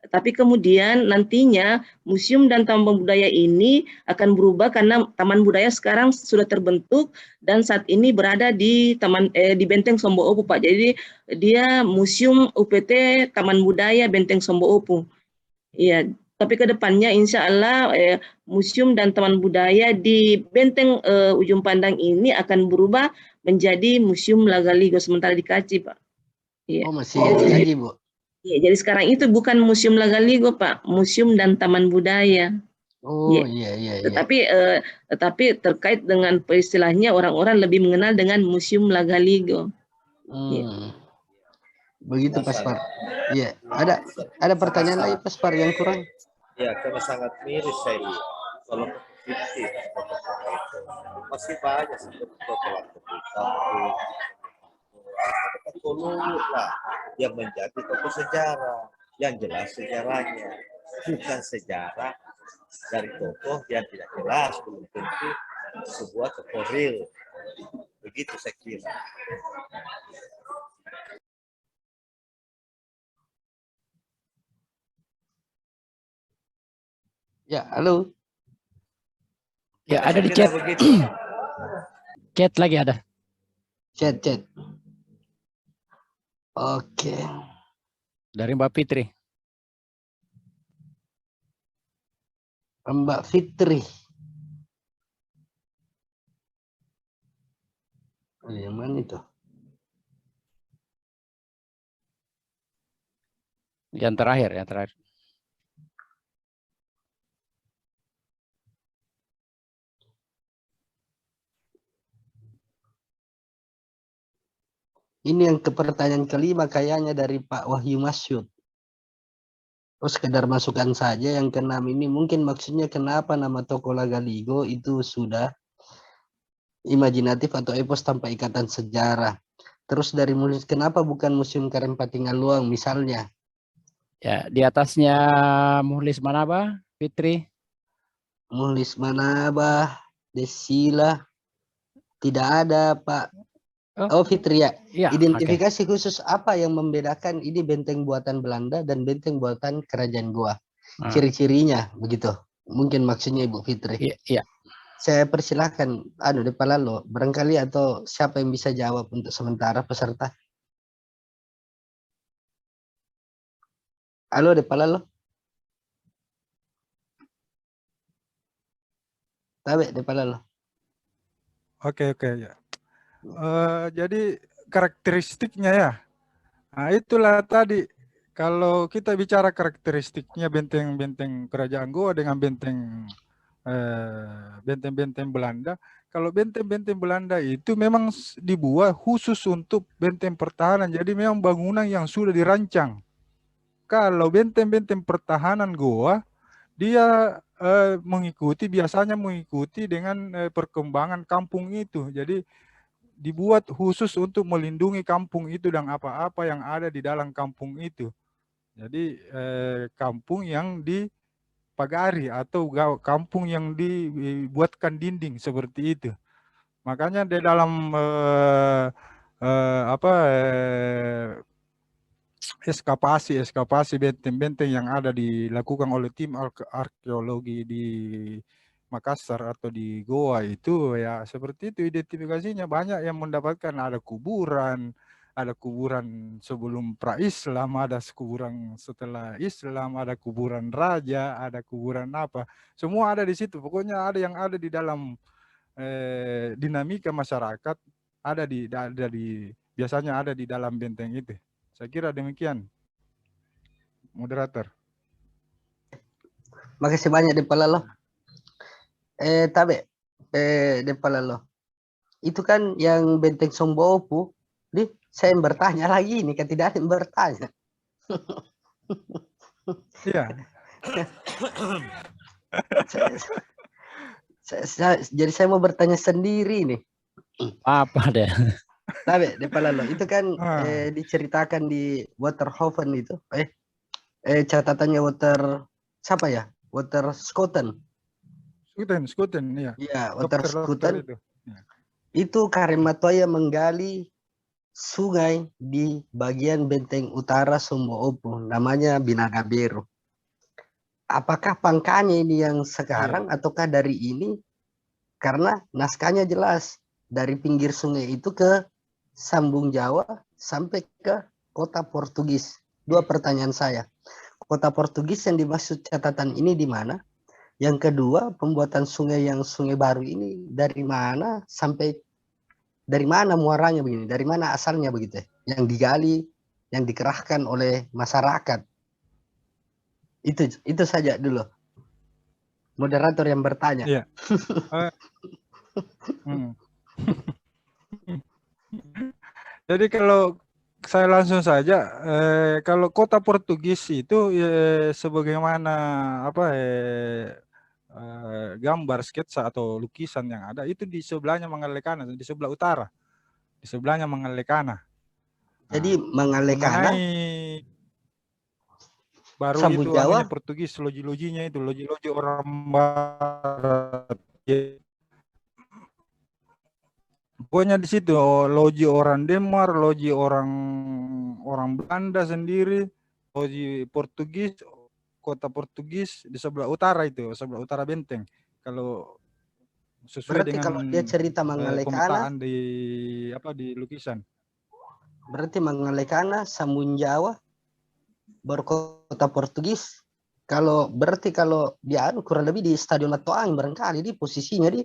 S9: Tapi kemudian nantinya museum dan taman budaya ini akan berubah karena taman budaya sekarang sudah terbentuk dan saat ini berada di di Benteng Sombo Opu, Pak. Jadi dia Museum UPT Taman Budaya Benteng Sombo Opu. Iya, tapi ke depannya insya Allah museum dan taman budaya di Benteng Ujung Pandang ini akan berubah menjadi Museum Lagaligo sementara dikaji, Pak. Iya.
S1: Oh, masih dikaji, Bu.
S9: Ya, jadi sekarang itu bukan Museum Lagaligo, Pak, Museum dan Taman Budaya.
S1: Oh, iya.
S9: Tetapi terkait dengan istilahnya orang-orang lebih mengenal dengan Museum Lagaligo. Ya.
S1: Begitu, Paspar. Iya, ada pertanyaan lagi, Paspar, yang kurang?
S3: Ya, karena sangat miris saya lihat. Kalau positif, masih banyak seperti pelaku lah yang menjadi tokoh sejarah yang jelas sejarahnya, bukan sejarah dari tokoh yang tidak jelas, belum tentu sebuah tokoh real. Begitu saya kira.
S1: Ya, halo.
S11: Ya, ada di chat. Chat lagi ada.
S1: Chat. Oke.
S11: Dari Mbak Fitri.
S1: Mbak Fitri. Yang mana itu?
S11: Yang terakhir.
S1: Ini yang ke pertanyaan kelima kayaknya dari Pak Wahyu Masyud. Oh, sekedar masukan saja. Yang keenam ini mungkin maksudnya kenapa nama toko Lagaligo itu sudah imajinatif atau epos tanpa ikatan sejarah. Terus dari mulis kenapa bukan Museum Karempatingan misalnya?
S11: Ya, di atasnya Muhlis Manabah, Fitri.
S1: Muhlis Manabah, Desila. Tidak ada, Pak. Oh, Fitri ya. Identifikasi khusus apa yang membedakan ini benteng buatan Belanda dan benteng buatan Kerajaan Goa? Ciri-cirinya begitu. Mungkin maksudnya Ibu Fitri.
S11: Iya.
S1: Saya persilahkan Depalalo barangkali atau siapa yang bisa jawab untuk sementara peserta. Halo Depalalo. Tabe Depalalo.
S2: Oke ya. Jadi karakteristiknya ya, nah itulah tadi kalau kita bicara karakteristiknya benteng-benteng Kerajaan Goa dengan benteng-benteng Belanda. Kalau benteng-benteng Belanda itu memang dibuat khusus untuk benteng pertahanan, jadi memang bangunan yang sudah dirancang. Kalau benteng-benteng pertahanan Goa, dia biasanya mengikuti dengan perkembangan kampung itu. Jadi dibuat khusus untuk melindungi kampung itu dan apa-apa yang ada di dalam kampung itu. Jadi kampung yang dipagari atau kampung yang dibuatkan dinding seperti itu. Makanya di dalam eskapasi benteng-benteng yang ada dilakukan oleh tim arkeologi di Makassar atau di Goa itu ya seperti itu identifikasinya. Banyak yang mendapatkan ada kuburan sebelum pra-Islam, ada kuburan setelah Islam, ada kuburan raja, ada kuburan apa, semua ada di situ. Pokoknya ada yang ada di dalam dinamika masyarakat, biasanya ada di dalam benteng itu. Saya kira demikian, moderator.
S1: Makasih banyak Depalalo. Tabe, Depalalo. Itu kan yang benteng Sombo Opu. Saya yang bertanya lagi ini, kan tidak ada yang bertanya.
S2: Iya.
S1: Jadi saya mau bertanya sendiri nih.
S11: Apa deh?
S1: Tabe, de Palalo, itu kan diceritakan di Waterhoven itu. Catatannya siapa ya? Water Scouten.
S2: Scouten, iya.
S1: Iya, Water
S2: Dokter
S1: Scouten.
S2: itu. Ya.
S1: Itu Karimatoya menggali sungai di bagian benteng utara Somboopo, namanya Binagaberu. Apakah pangkanya ini yang sekarang ataukah dari ini? Karena naskahnya jelas dari pinggir sungai itu ke Sambung Jawa sampai ke kota Portugis. Dua pertanyaan saya. Kota Portugis yang dimaksud catatan ini di mana? Yang kedua, pembuatan sungai yang sungai baru ini dari mana sampai dari mana muaranya begini? Dari mana asalnya begitu? Yang digali, yang dikerahkan oleh masyarakat. Itu saja dulu. Moderator yang bertanya.
S2: Iya. Jadi kalau saya langsung saja, kalau kota Portugis itu sebagaimana gambar sketsa atau lukisan yang ada itu di sebelahnya Mangalekana, di sebelah utara, di sebelahnya Mangalekana.
S1: Jadi Mangalekana
S2: baru
S1: Sambung
S2: itu
S1: Jawa
S2: Portugis, loji-lojinya itu loji-loji orang barat. Pokoknya di situ loji orang Denmark, loji orang Belanda sendiri, loji Portugis, kota Portugis di sebelah utara itu, sebelah utara benteng. Kalau sesuai
S1: berarti
S2: dengan
S1: kalau dia cerita Mangalekana
S2: pemetaan di lukisan.
S1: Berarti Mangalekana, Sambung Jawa, baru kota Portugis. Berarti kalau dia kurang lebih di Stadion Matoang barangkali di posisinya di.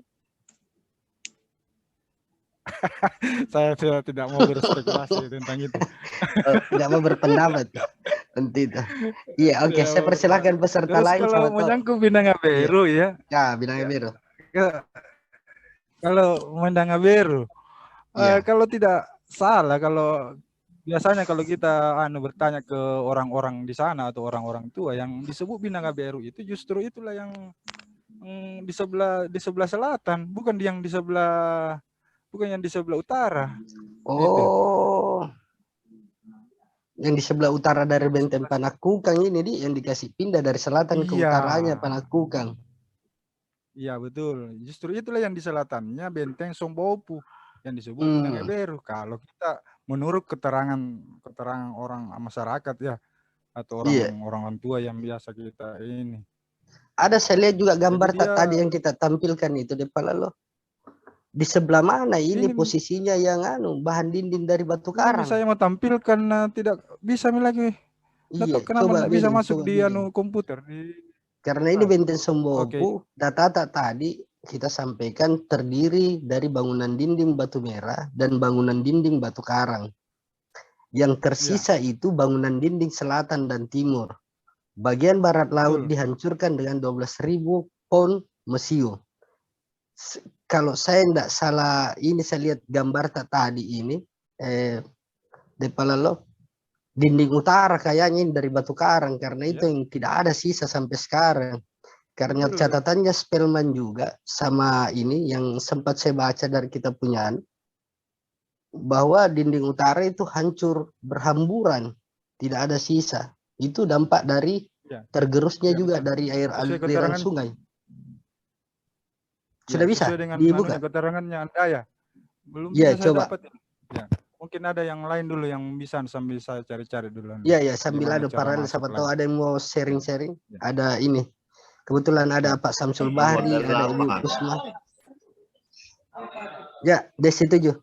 S2: Saya tidak mau berspekulasi tentang itu.
S1: Tidak mau berpendapat. Nanti itu. Iya, oke. Saya persilahkan peserta
S2: Terus
S1: lain.
S2: kalau menyangkut Binangaberu ya.
S1: Ya, Binangaberu.
S2: Kalau Binangaberu, kalau tidak salah, kalau biasanya kalau kita bertanya ke orang-orang di sana atau orang-orang tua yang disebut Binangaberu itu justru itulah yang di sebelah selatan, bukan yang di sebelah utara.
S1: Oh. Gitu. Yang di sebelah utara dari benteng Panakukang ini yang dikasih pindah dari selatan ke utaranya Panakukang.
S2: Iya betul. Justru itulah yang di selatannya benteng Somboopo yang disebut Binangaberu. Kalau kita menurut keterangan orang masyarakat ya atau orang tua yang biasa kita ini.
S1: Ada saya lihat juga gambar tadi yang kita tampilkan itu di Palalo. Di sebelah mana ini posisinya yang bahan dinding dari batu karang?
S2: Saya mau tampilkan tidak bisa lagi.
S1: Iya,
S2: kenapa tidak bisa masuk di komputer?
S1: Karena ini benteng Somboopo, data tadi kita sampaikan terdiri dari bangunan dinding batu merah dan bangunan dinding batu karang. Yang tersisa itu bangunan dinding selatan dan timur. Bagian barat laut dihancurkan dengan 12.000 pon mesiu. Kalau saya tidak salah, ini saya lihat gambar tadi ini, di Palalo, dinding utara kayaknya ini dari batu karang, karena itu yang tidak ada sisa sampai sekarang. Karena catatannya Spellman juga sama ini yang sempat saya baca dari kitab punya, bahwa dinding utara itu hancur berhamburan, tidak ada sisa. Itu dampak dari tergerusnya juga dari aliran sungai. Sudah bisa dibuka
S2: keterangannya Anda ya? Belum
S1: ya,
S2: bisa
S1: coba.
S2: Dapat. Ya. Mungkin ada yang lain dulu yang bisa sambil saya cari-cari dulu.
S1: Iya, sambil ada paralel siapa tahu ada yang mau sharing-sharing. Ada ini. Kebetulan ada Pak Samsul Bahri, ada Ibu Kusma. Ya, di situ juga.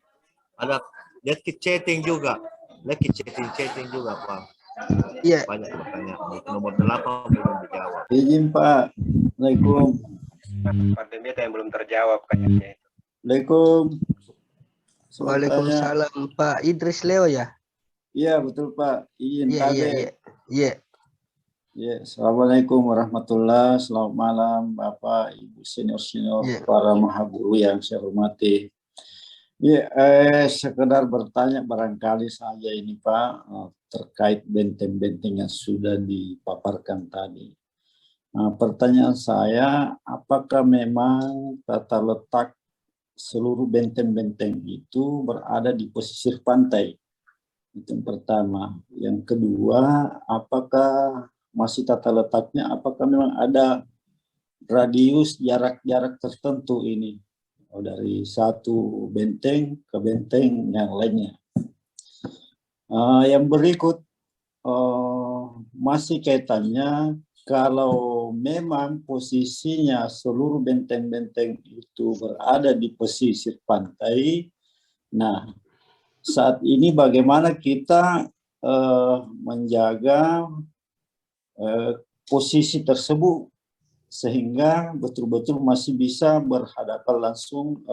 S3: Ada lihat chatting juga. Lagi chatting juga, Pak.
S1: Iya.
S3: Banyak pertanyaan. Nomor 8 belum dijawab.
S12: Izin, Pak. Assalamualaikum.
S13: Pandemi yang belum terjawab kayaknya.
S12: Assalamualaikum.
S1: Waalaikumsalam, Pak Idris Leo ya?
S12: Iya, betul Pak. Izin
S1: Iya.
S12: Assalamualaikum warahmatullahi wabarakatuh. Selamat malam Bapak, Ibu senior, para maha guru yang saya hormati. Ya, sekedar bertanya barangkali saja ini Pak, terkait benteng-benteng yang sudah dipaparkan tadi. Nah, pertanyaan saya, apakah memang tata letak seluruh benteng-benteng itu berada di pesisir pantai? Itu yang pertama. Yang kedua, apakah masih tata letaknya, apakah memang ada radius jarak-jarak tertentu ini? Dari satu benteng ke benteng yang lainnya. Yang berikut, masih kaitannya kalau memang posisinya seluruh benteng-benteng itu berada di pesisir pantai, nah saat ini bagaimana kita menjaga posisi tersebut sehingga betul-betul masih bisa berhadapan langsung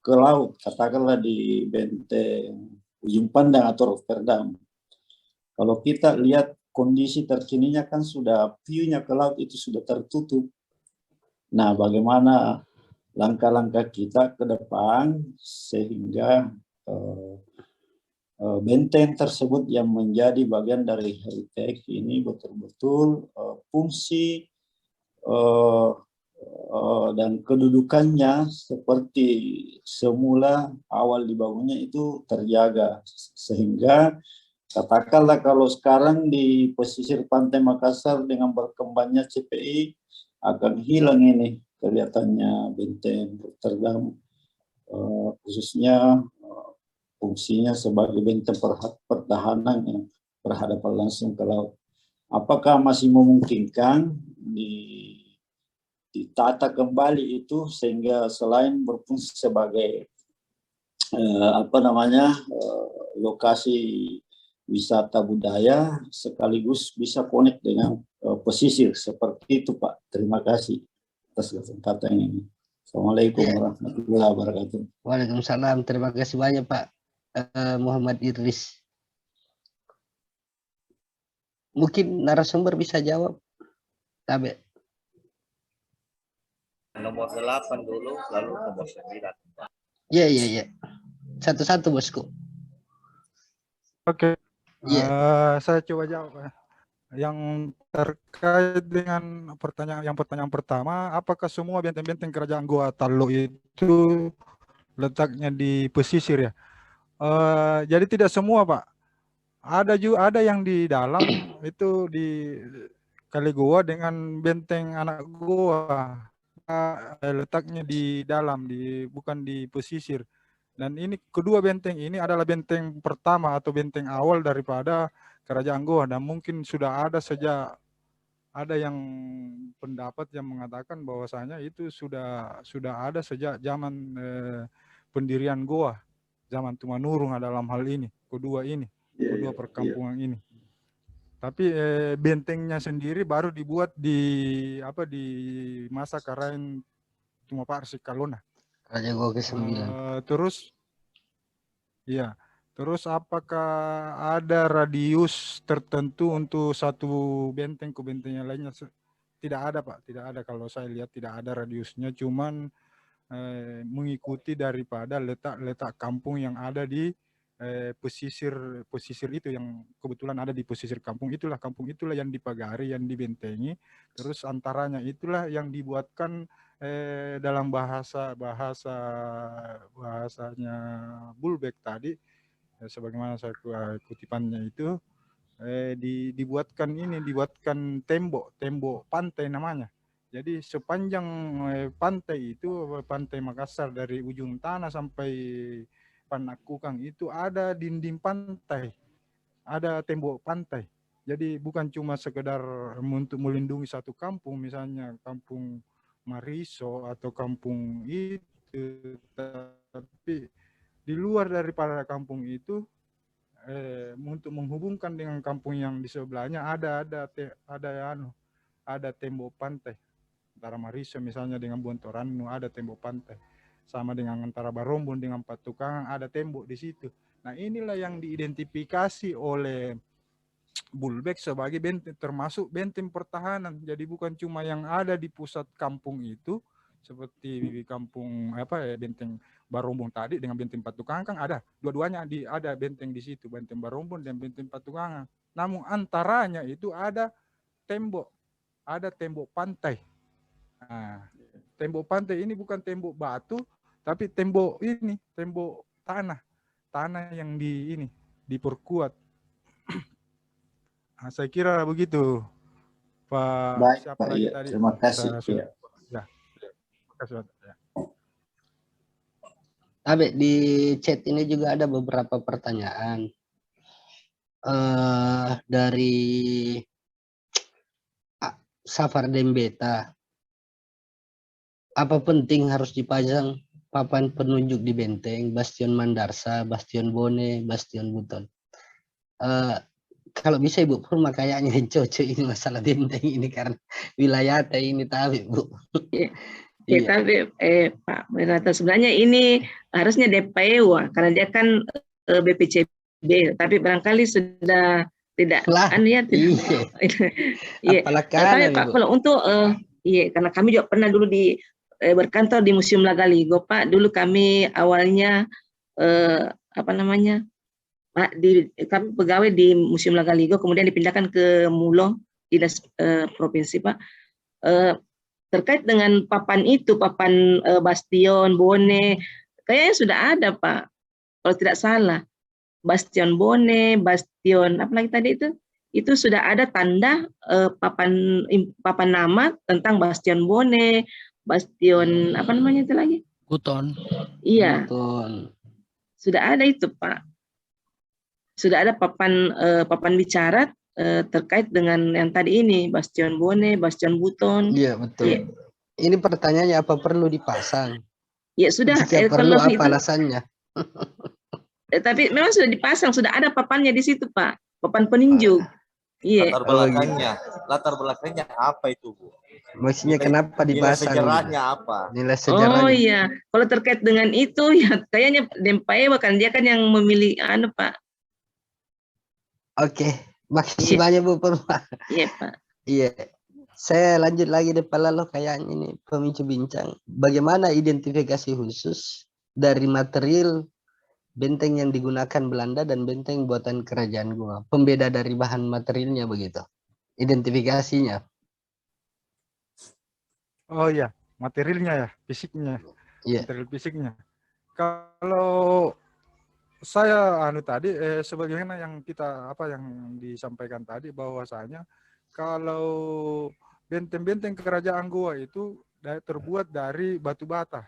S12: ke laut, katakanlah di benteng Ujung Pandang atau Rotterdam. Kalau kita lihat kondisi terkininya kan sudah view-nya ke laut itu sudah tertutup. Nah, bagaimana langkah-langkah kita ke depan sehingga benteng tersebut yang menjadi bagian dari heritage ini betul-betul fungsi dan kedudukannya seperti semula awal dibangunnya itu terjaga, sehingga katakanlah kalau sekarang di pesisir pantai Makassar dengan berkembangnya CPI akan hilang ini kelihatannya benteng Rotterdam, khususnya fungsinya sebagai benteng pertahanan yang berhadapan langsung ke laut. Apakah masih memungkinkan ditata kembali itu sehingga selain berfungsi sebagai lokasi wisata budaya sekaligus bisa connect dengan pesisir seperti itu Pak. Terima kasih atas kesempatan ini. Assalamualaikum warahmatullahi wabarakatuh.
S1: Waalaikumsalam. Terima kasih banyak Pak Muhammad Idris. Mungkin narasumber bisa jawab. Tabe.
S3: Nomor 8 dulu, lalu nomor 9.
S1: Iya. Satu-satu bosku.
S2: Oke. Saya coba jawab. Yang terkait dengan pertanyaan pertama, apakah semua benteng-benteng kerajaan Goa Tallo itu letaknya di pesisir ya? Jadi tidak semua Pak. Ada yang di dalam itu di Kali Goa dengan benteng anak Goa. Letaknya di dalam, bukan di pesisir. Dan ini kedua benteng ini adalah benteng pertama atau benteng awal daripada kerajaan Goa, dan mungkin sudah ada sejak ada yang pendapat yang mengatakan bahwasanya itu sudah ada sejak zaman pendirian Goa, zaman Tumanurung dalam hal ini, kedua perkampungan ini. Tapi bentengnya sendiri baru dibuat di masa Karain Tumaparsi Kalona.
S1: Raja Goa ke-9.
S2: Terus apakah ada radius tertentu untuk satu benteng ke benteng yang lainnya? Tidak ada Pak, tidak ada. Kalau saya lihat tidak ada radiusnya, cuman mengikuti daripada letak kampung yang ada di pesisir itu, yang kebetulan ada di pesisir kampung itulah yang dipagari, yang dibentengi. Terus antaranya itulah yang dibuatkan dalam bahasanya Bulbeck tadi, sebagaimana saya kutipannya itu, dibuatkan tembok pantai namanya. Jadi sepanjang pantai itu, pantai Makassar dari ujung tanah sampai Panakukang itu ada dinding pantai, ada tembok pantai. Jadi bukan cuma sekedar untuk melindungi satu kampung, misalnya kampung Mariso atau kampung itu, tapi di luar daripada kampung itu untuk menghubungkan dengan kampung yang di sebelahnya ada tembok pantai. Antara Mariso misalnya dengan Bontoranu ada tembok pantai. Sama dengan antara Barombon dengan Patukangan ada tembok di situ. Nah, inilah yang diidentifikasi oleh Bulbeck sebagai benteng, termasuk benteng pertahanan. Jadi bukan cuma yang ada di pusat kampung itu, seperti di kampung Benteng Barombong tadi dengan Benteng Patukangang ada dua-duanya ada benteng di situ, Benteng Barombong dan Benteng Patukangang. Namun antaranya itu ada tembok pantai. Nah, tembok pantai ini bukan tembok batu, tapi tembok tanah yang diperkuat. Nah, saya kira begitu, Pak.
S12: Baik,
S2: Siapa
S12: Pak.
S2: lagi
S12: Iya.
S2: tadi?
S12: Terima kasih.
S2: Sudah.
S12: Ya.
S2: Terima kasih. Ya.
S1: Tapi di chat ini juga ada beberapa pertanyaan dari Safar Dembeta. Apa penting harus dipajang papan penunjuk di benteng, Bastion Mandarsa, Bastion Bone, Bastion Buton? Kalau bisa Ibu Purma kayaknya cocok ini masalah benteng ini karena wilayah ini tapi Bu.
S9: Iya. Tapi Pak Wirata sebenarnya ini harusnya DPW karena dia kan BPCB, tapi barangkali sudah tidak
S1: Iya.
S9: Iya. Tapi Pak kalau untuk karena kami juga pernah dulu berkantor di Museum Lagaligo, Pak. Dulu kami awalnya kami pegawai di Museum Lagaligo, kemudian dipindahkan ke Mulo, Dinas Provinsi, Pak. Terkait dengan papan Bastion Bone, kayaknya sudah ada, Pak. Kalau tidak salah, Bastion Bone, Bastion apa lagi tadi itu sudah ada tanda papan nama tentang Bastion Bone, Bastion apa namanya itu lagi?
S11: Buton.
S9: Iya.
S1: Buton.
S9: Sudah ada itu, Pak. Sudah ada papan bicara terkait dengan yang tadi ini, Bastion Bone, Bastion Buton.
S1: Iya, betul. Iya. Ini pertanyaannya apa perlu dipasang?
S9: Ya sudah.
S1: Jika perlu apa alasannya?
S9: Tapi memang sudah dipasang, sudah ada papannya di situ, Pak. Papan penunjuk. Iya.
S3: Latar belakangnya apa itu, Bu?
S1: Maksudnya kenapa dipasang?
S3: Nilai sejarahnya apa?
S1: Nilai sejarahnya.
S9: Oh iya, kalau terkait dengan itu ya kayaknya Dempaewa kan dia kan yang memilih Pak.
S1: Oke, makasih banyak Bu Purma.
S9: Iya, Pak.
S1: Iya. Saya lanjut lagi depan lalu kayaknya ini pemicu bincang. Bagaimana identifikasi khusus dari material benteng yang digunakan Belanda dan benteng buatan kerajaan Goa? Pembeda dari bahan materialnya begitu. Identifikasinya.
S2: Oh iya, materialnya ya, fisiknya.
S1: Iya.
S2: Material fisiknya. Kalau saya tadi sebagaimana yang yang disampaikan tadi bahwasanya kalau benteng-benteng kerajaan Goa itu terbuat dari batu bata.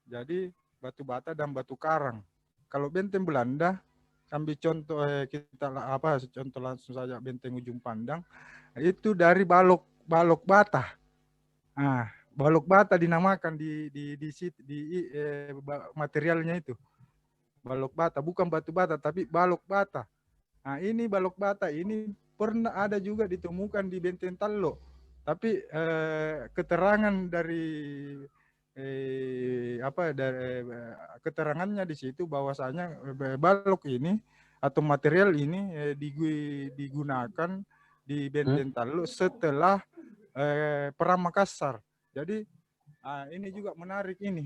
S2: Jadi batu bata dan batu karang. Kalau benteng Belanda, ambil contoh contoh langsung saja benteng Ujung Pandang itu dari balok bata. Nah, balok bata dinamakan di materialnya itu. Balok bata, bukan batu bata tapi balok bata. Nah, ini balok bata ini pernah ada juga ditemukan di Benteng Tallo. Tapi keterangan dari keterangannya di situ bahwasanya balok ini atau material ini digunakan di Benteng Tallo setelah Perang Makassar. Jadi ini juga menarik ini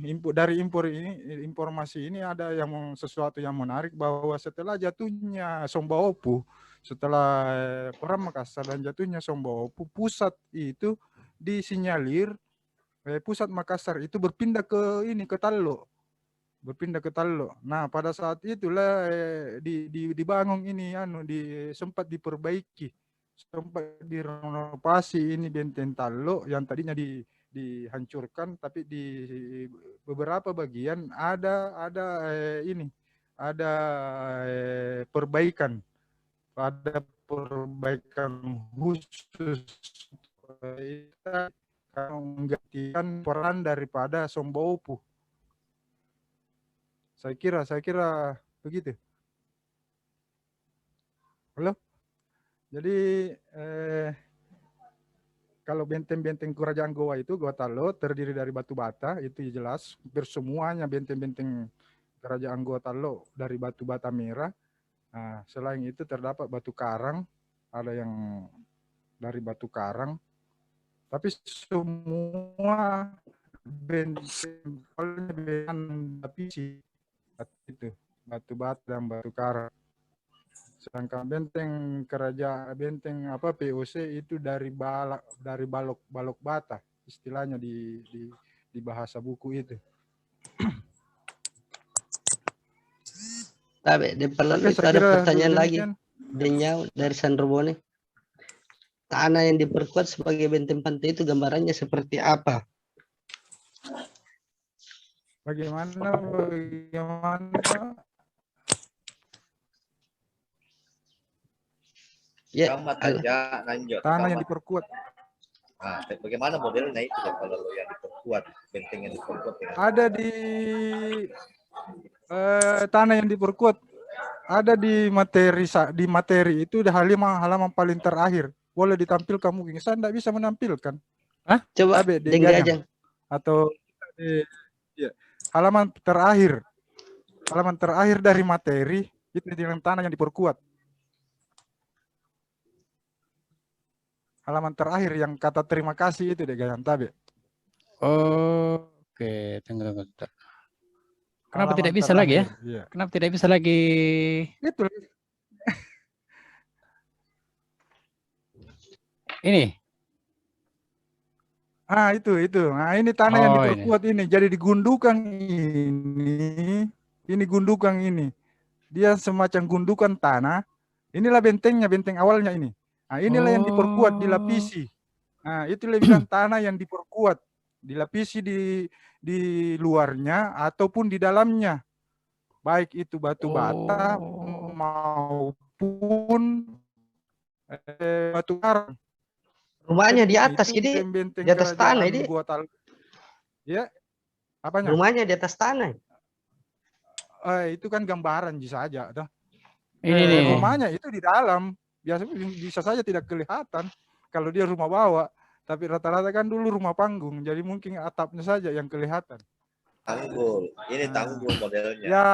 S2: informasi ini ada yang sesuatu yang menarik bahwa setelah jatuhnya Sombaopu, setelah Perang Makassar dan jatuhnya Sombaopu, pusat itu disinyalir pusat Makassar itu berpindah ke Tallo. Berpindah ke Tallo. Nah, pada saat itulah dibangun ini sempat diperbaiki, sempat direnovasi ini Benteng Tallo yang tadinya dihancurkan, tapi di beberapa bagian ada perbaikan, khusus menggantikan peran daripada Sombaopu. Saya kira begitu. Halo. Jadi kalau benteng-benteng kerajaan Goa itu, Goa Tallo terdiri dari batu bata, itu jelas. Semuanya benteng-benteng kerajaan Goa Tallo dari batu bata merah. Nah, selain itu terdapat batu karang, ada yang dari batu karang. Tapi semua benteng lapisi itu batu bata dan batu karang. Sedangkan benteng benteng apa POC itu dari balok bata istilahnya di bahasa buku itu.
S1: Tapi di Palalu itu ada pertanyaan lagi. Denyau dari Sandrobone. Tanah yang diperkuat sebagai benteng pantai itu gambarannya seperti apa?
S2: Bagaimana?
S3: Ya, lanjut.
S2: Tanah yang diperkuat.
S3: Nah, bagaimana modelnya itu kalau yang diperkuat, benteng yang diperkuat?
S2: Ada di tanah yang diperkuat, ada di materi itu udah halaman paling terakhir. Boleh ditampilkan mungkin. Saya tidak bisa menampilkan.
S1: Hah? Coba
S2: Ganyang. Atau ya, halaman terakhir dari materi itu dengan tanah yang diperkuat. Halaman terakhir yang kata terima kasih itu deh Ganyang Tabe.
S11: Oke, tunggu. Kenapa
S2: Halaman
S11: tidak bisa
S2: terakhir,
S11: lagi ya?
S2: Iya.
S11: Kenapa tidak bisa lagi?
S2: Itu.
S11: Ini.
S2: Ah itu. Nah ini tanah yang diperkuat ini. Jadi digundukan ini gundukan ini. Dia semacam gundukan tanah. Inilah bentengnya, benteng awalnya ini. Nah inilah yang diperkuat, dilapisi. Nah itu bilang tanah yang diperkuat, dilapisi di luarnya ataupun di dalamnya. Baik itu batu bata maupun batu karang.
S1: Rumahnya di atas ini, di atas tanah ini.
S2: Ya, apanya?
S1: Rumahnya di atas tanah.
S2: Itu kan gambaran saja.
S11: Ini
S2: rumahnya itu di dalam. Biasa bisa saja tidak kelihatan kalau dia rumah bawah. Tapi rata-rata kan dulu rumah panggung. Jadi mungkin atapnya saja yang kelihatan.
S3: Tanggul. Ini tanggul modelnya.
S2: Ya,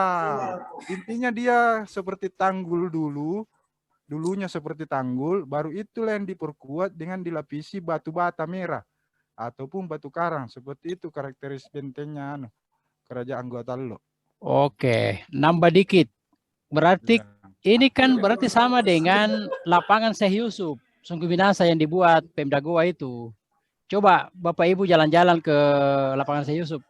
S2: intinya dia seperti tanggul dulu. Dulunya seperti tanggul, baru itulah yang diperkuat dengan dilapisi batu bata merah ataupun batu karang. Seperti itu karakteristik bentengnya kerajaan Gotalo.
S11: Oke, nambah dikit. Berarti ini kan berarti sama dengan lapangan Syekh Yusuf Sungguh Binasa yang dibuat Pemda Goa itu. Coba Bapak Ibu jalan-jalan ke lapangan Syekh Yusuf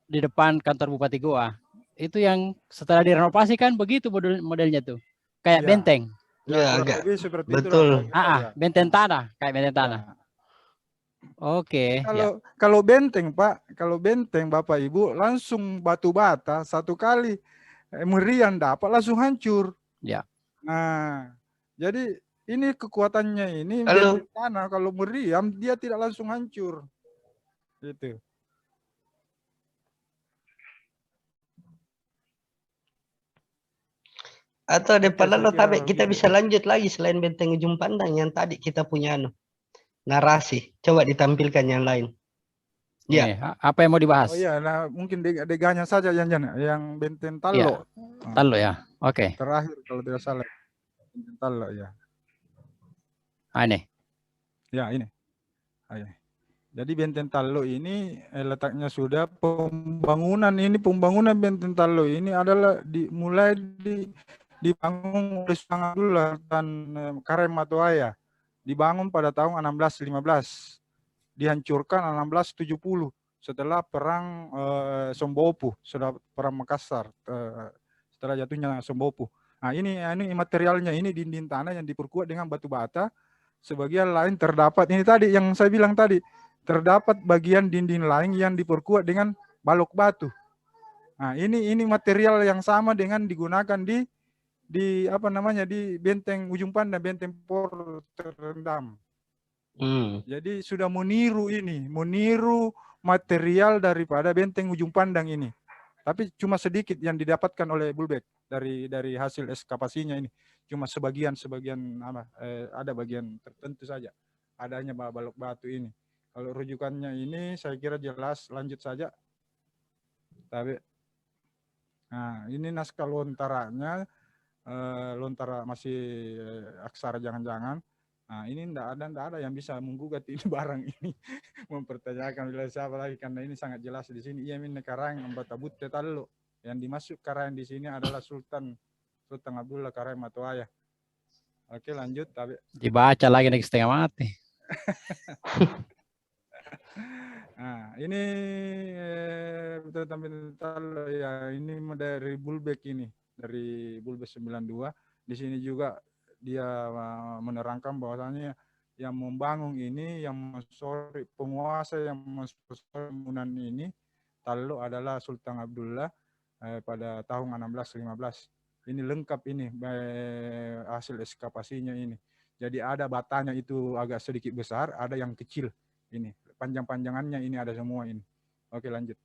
S11: di depan kantor Bupati Goa. Itu yang setelah direnovasi kan begitu modelnya tuh. Kayak benteng.
S1: Ya, agak.
S2: Betul.
S11: Benteng tanah, kayak benteng tanah. Oke.
S2: Kalau benteng Pak, kalau benteng Bapak Ibu langsung batu bata satu kali meriam dapat langsung hancur.
S11: Ya.
S2: Nah, jadi ini kekuatannya ini benteng tanah kalau meriam dia tidak langsung hancur. Gitu.
S1: Atau depan lalu tapi kita bisa lanjut lagi selain benteng ujung pandang yang tadi kita punya narasi. Coba ditampilkan yang lain.
S11: Ya. Apa yang mau dibahas?
S2: Oh iya, nah mungkin deganya saja yang benteng Tallo.
S11: Ya. Tallo ya. Oke.
S2: Terakhir kalau tidak salah. Benteng Tallo ya.
S11: Ini.
S2: Ya, ini. Jadi benteng Tallo ini letaknya sudah pembangunan benteng Tallo ini adalah mulai dibangun oleh Sultan Abdullah dan Karim Matoaya. Dibangun pada tahun 1615. Dihancurkan 1670 setelah perang Sombopu, setelah perang Makassar, setelah jatuhnya Sombopu. Nah ini materialnya, ini dinding tanah yang diperkuat dengan batu bata. Sebagian lain terdapat, ini tadi yang saya bilang tadi, terdapat bagian dinding lain yang diperkuat dengan balok batu. Nah ini material yang sama dengan digunakan di benteng ujung pandang, benteng Port terendam. Jadi sudah meniru material daripada benteng ujung pandang ini. Tapi cuma sedikit yang didapatkan oleh Bulbek dari hasil eskapasinya ini. Cuma sebagian ada bagian tertentu saja adanya balok batu ini. Kalau rujukannya ini saya kira jelas, lanjut saja. Tapi nah ini naskah lontaranya, lontara masih aksara jangan-jangan. Nah, ini enggak ada yang bisa menggugat ini barang ini, mempertanyakan wilayah siapa lagi, karena ini sangat jelas di sini. Iya min karang ambatabut tetallo. Yang dimasuk karang di sini adalah Sultan Abdullah Karaing Matuaya. Oke, lanjut. Tapi
S11: Dibaca lagi nih setengah mati.
S2: Nah, ini tentang ya, ini dari Bulbek ini, dari Bulbek 92. Di sini juga dia menerangkan bahwasanya yang membangun ini, yang mensori penguasa yang mensori bangunan ini Tallo adalah Sultan Abdullah pada tahun 1615. Ini lengkap ini hasil ekskavasinya ini. Jadi ada batanya itu agak sedikit besar, ada yang kecil ini. Panjang-panjangannya ini ada semua ini. Oke, lanjut.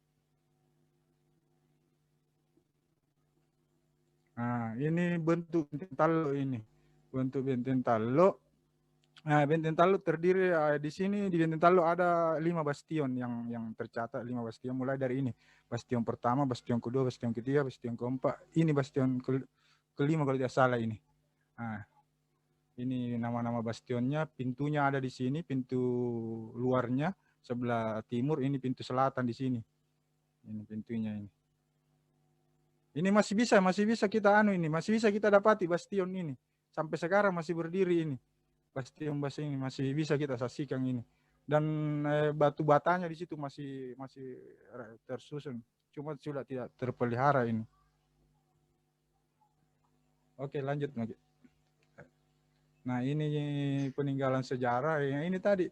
S2: Nah, ini bentuk benteng Tallo ini. Bentuk benteng Tallo. Nah, benteng Tallo terdiri di sini, di benteng Tallo ada 5 bastion yang tercatat, 5 bastion mulai dari ini. Bastion pertama, bastion kedua, bastion ketiga, bastion keempat. Ini bastion kelima kalau tidak salah ini. Nah, ini nama-nama bastionnya, pintunya ada di sini, pintu luarnya sebelah timur, ini pintu selatan di sini. Ini pintunya ini. Ini masih bisa kita ini, masih bisa kita dapati bastion ini. Sampai sekarang masih berdiri ini. Bastion ini masih bisa kita saksikan ini. Dan batu batanya di situ masih tersusun. Cuma sudah tidak terpelihara ini. Oke, lanjut lagi. Nah, ini peninggalan sejarah. Yang ini tadi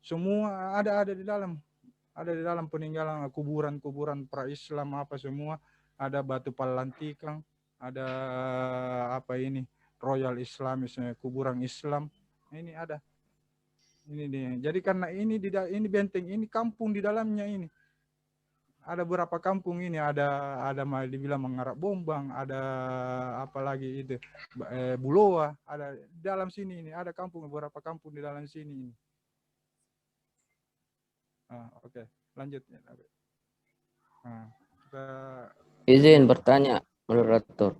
S2: semua ada di dalam. Ada di dalam peninggalan kuburan-kuburan pra-Islam apa semua. Ada batu palantikang, ada apa ini Royal Islam, misalnya kuburan Islam. Ini ada. Ini nih. Jadi karena ini benteng ini kampung di dalamnya ini. Ada berapa kampung ini, ada dibilang Mengarap Bombang, ada apa lagi itu Buloa, ada di dalam sini ini, ada beberapa kampung di dalam sini ini. Oke, lanjut. Nah, kita
S6: izin bertanya, moderator.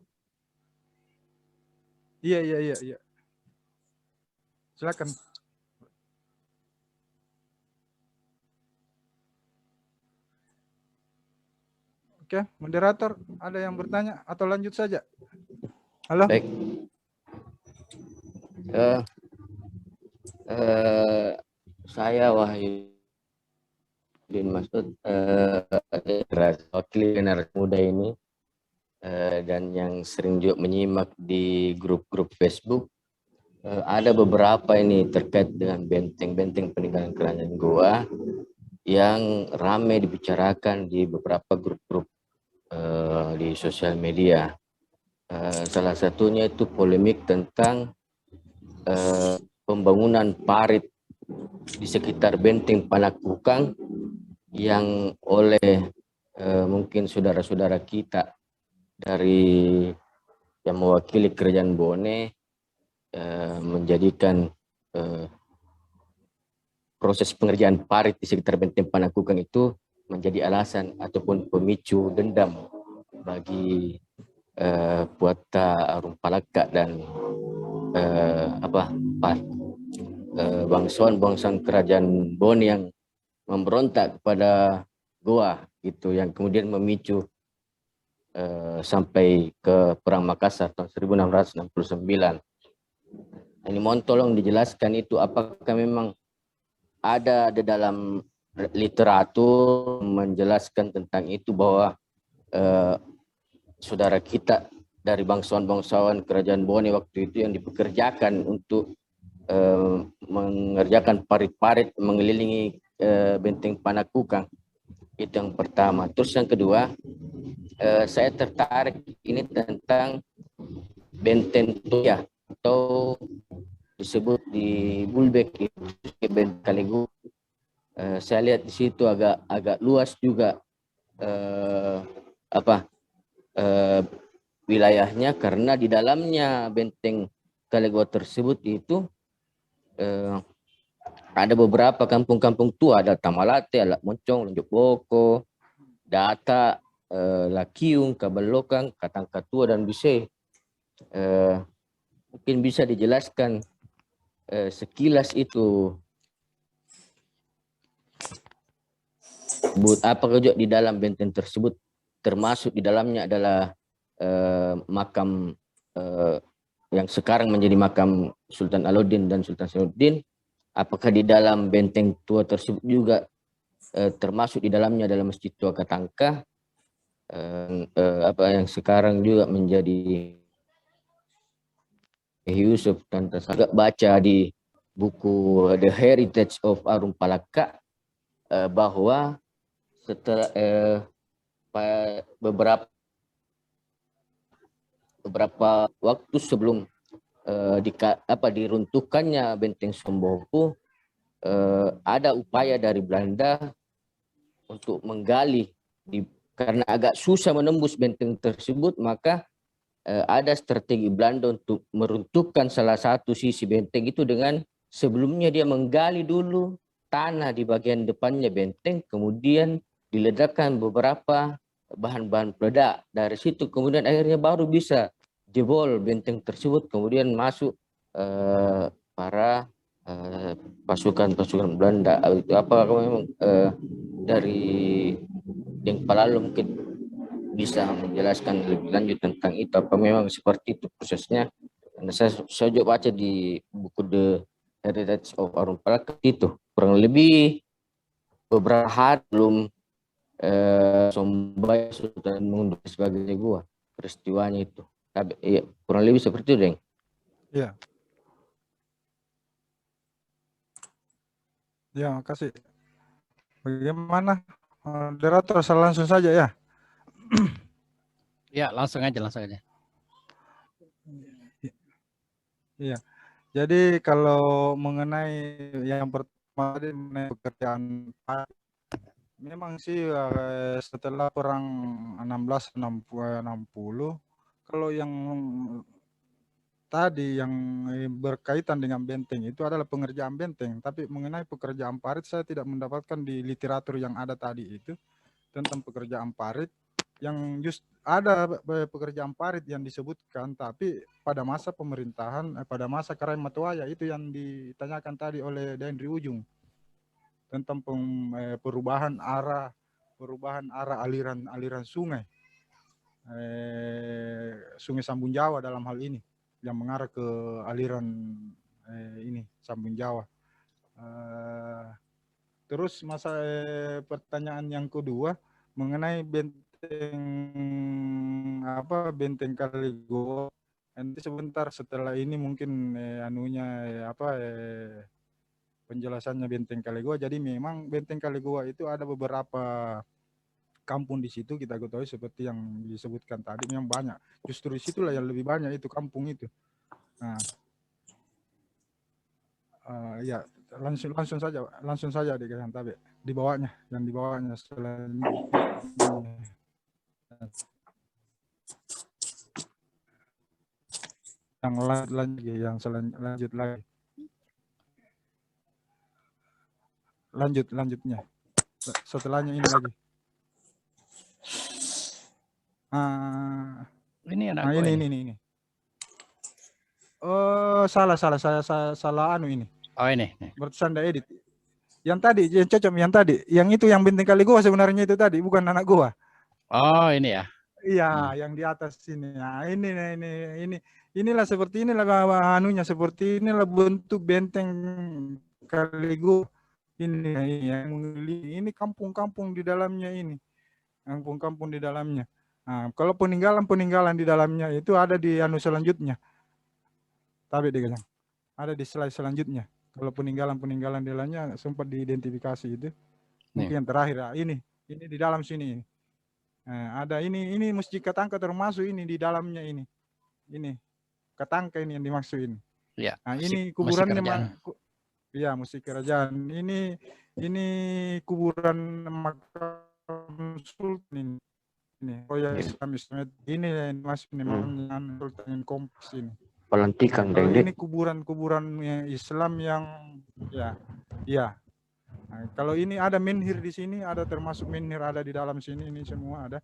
S2: Iya. Silakan. Oke, moderator, ada yang bertanya atau lanjut saja? Halo?
S6: Baik. Saya Wahyudin Masud, wakil generasi muda ini, dan yang sering juga menyimak di grup-grup Facebook. Ada beberapa ini terkait dengan benteng-benteng peninggalan kerajaan Goa yang ramai dibicarakan di beberapa grup-grup di sosial media. Salah satunya itu polemik tentang pembangunan parit di sekitar benteng Panakukang yang oleh mungkin saudara-saudara kita dari yang mewakili kerajaan Bone menjadikan proses pengerjaan parit di sekitar benteng Panakukang itu menjadi alasan ataupun pemicu dendam bagi Puata Arumpalaka dan bangsawan kerajaan Bone yang memberontak kepada Goa gitu, yang kemudian memicu sampai ke Perang Makassar tahun 1669. Ini mohon tolong dijelaskan itu apakah memang ada di dalam literatur menjelaskan tentang itu bahwa saudara kita dari bangsawan-bangsawan kerajaan Bone waktu itu yang dipekerjakan untuk mengerjakan parit-parit mengelilingi benteng Panakukang. Itu yang pertama. Terus yang kedua, saya tertarik ini tentang benteng Toya atau disebut di Bulbek itu benteng Kaligu. Saya lihat di situ agak luas juga wilayahnya, karena di dalamnya benteng Kaligu tersebut itu ada beberapa kampung-kampung tua, ada Tamalate, Alak Moncong, Lonjok Boko, Data, Lakiung, Kabelokang, Katangkatua dan Bise. Mungkin bisa dijelaskan sekilas itu apa juga di dalam benteng tersebut, termasuk di dalamnya adalah makam yang sekarang menjadi makam Sultan Alauddin dan Sultan Sainuddin. Apakah di dalam benteng tua tersebut juga termasuk di dalamnya adalah Masjid Tua Katangka, apa yang sekarang juga menjadi Yusuf, dan saya baca di buku The Heritage of Arum Palaka bahwa setelah beberapa waktu sebelum diruntuhkannya benteng Somboku, ada upaya dari Belanda untuk menggali karena agak susah menembus benteng tersebut, maka ada strategi Belanda untuk meruntuhkan salah satu sisi benteng itu dengan sebelumnya dia menggali dulu tanah di bagian depannya benteng, kemudian diledakkan beberapa bahan-bahan peledak. Dari situ kemudian akhirnya baru bisa jebol benteng tersebut, kemudian masuk para pasukan-pasukan Belanda. Itu apa memang dari Deng Palalo mungkin bisa menjelaskan lebih lanjut tentang itu, apa memang seperti itu prosesnya? Karena saya juga baca di buku The Heritage of Arum Palaka itu kurang lebih beberapa hari belum Sombaya Sultan mengunduh sebagai gua peristiwanya itu. Tapi iya, kurang lebih seperti itu, Deng.
S2: Iya. Ya, makasih. Bagaimana? Moderator, langsung saja ya.
S11: Ya, langsung aja.
S2: Iya. Jadi kalau mengenai yang pertama mengenai pekerjaan, memang sih setelah perang 1660, kalau yang tadi yang berkaitan dengan benteng itu adalah pengerjaan benteng, tapi mengenai pekerjaan parit saya tidak mendapatkan di literatur yang ada tadi itu tentang pekerjaan parit. Yang just ada pekerjaan parit yang disebutkan, tapi pada masa pemerintahan, pada masa Karain Matuaya itu yang ditanyakan tadi oleh Dendri Ujung tentang perubahan arah aliran sungai, Sungai Sambung Jawa dalam hal ini, yang mengarah ke aliran ini Sambung Jawa. Terus pertanyaan yang kedua mengenai benteng Kaligoa. Nanti sebentar setelah ini mungkin penjelasannya benteng Kaligoa. Jadi memang benteng Kaligoa itu ada beberapa kampung di situ, kita ketahui seperti yang disebutkan tadi, memang banyak. Justru di situlah yang lebih banyak itu kampung itu. Nah, ya langsung saja di bawahnya selanjutnya. Lanjutnya setelahnya ini lagi. Ini. Oh, salah ini.
S11: Oh, ini.
S2: Bersanda edit. Yang tadi, yang cocok yang tadi. Yang itu yang benteng Kaligoa sebenarnya itu tadi, bukan anak gua.
S11: Oh, ini ya.
S2: Iya, yang di atas sini. Nah, inilah seperti inilah seperti inilah bentuk benteng Kaligoa. Ini kampung-kampung di dalamnya ini. Kampung-kampung di dalamnya. Nah, kalau peninggalan di dalamnya itu ada di selanjutnya. Tapi ada di slide selanjutnya. Kalau peninggalan di dalamnya sempat diidentifikasi itu. Mungkin yang terakhir ini di dalam sini. Nah, ada ini Masjid Katangka termasuk ini di dalamnya ini. Ini Katangka ini yang dimaksud ini.
S11: Ya.
S2: Nah, ini kuburannya Masjid Kerajaan. Ini kuburan makam Sultan ini. Oh ya, Islam ini masuk dengan Sultan Kompas ini.
S6: Pelantikan
S2: ini kuburan Islam yang ya. Nah, kalau ini ada menhir di sini, ada termasuk menhir ada di dalam sini, ini semua ada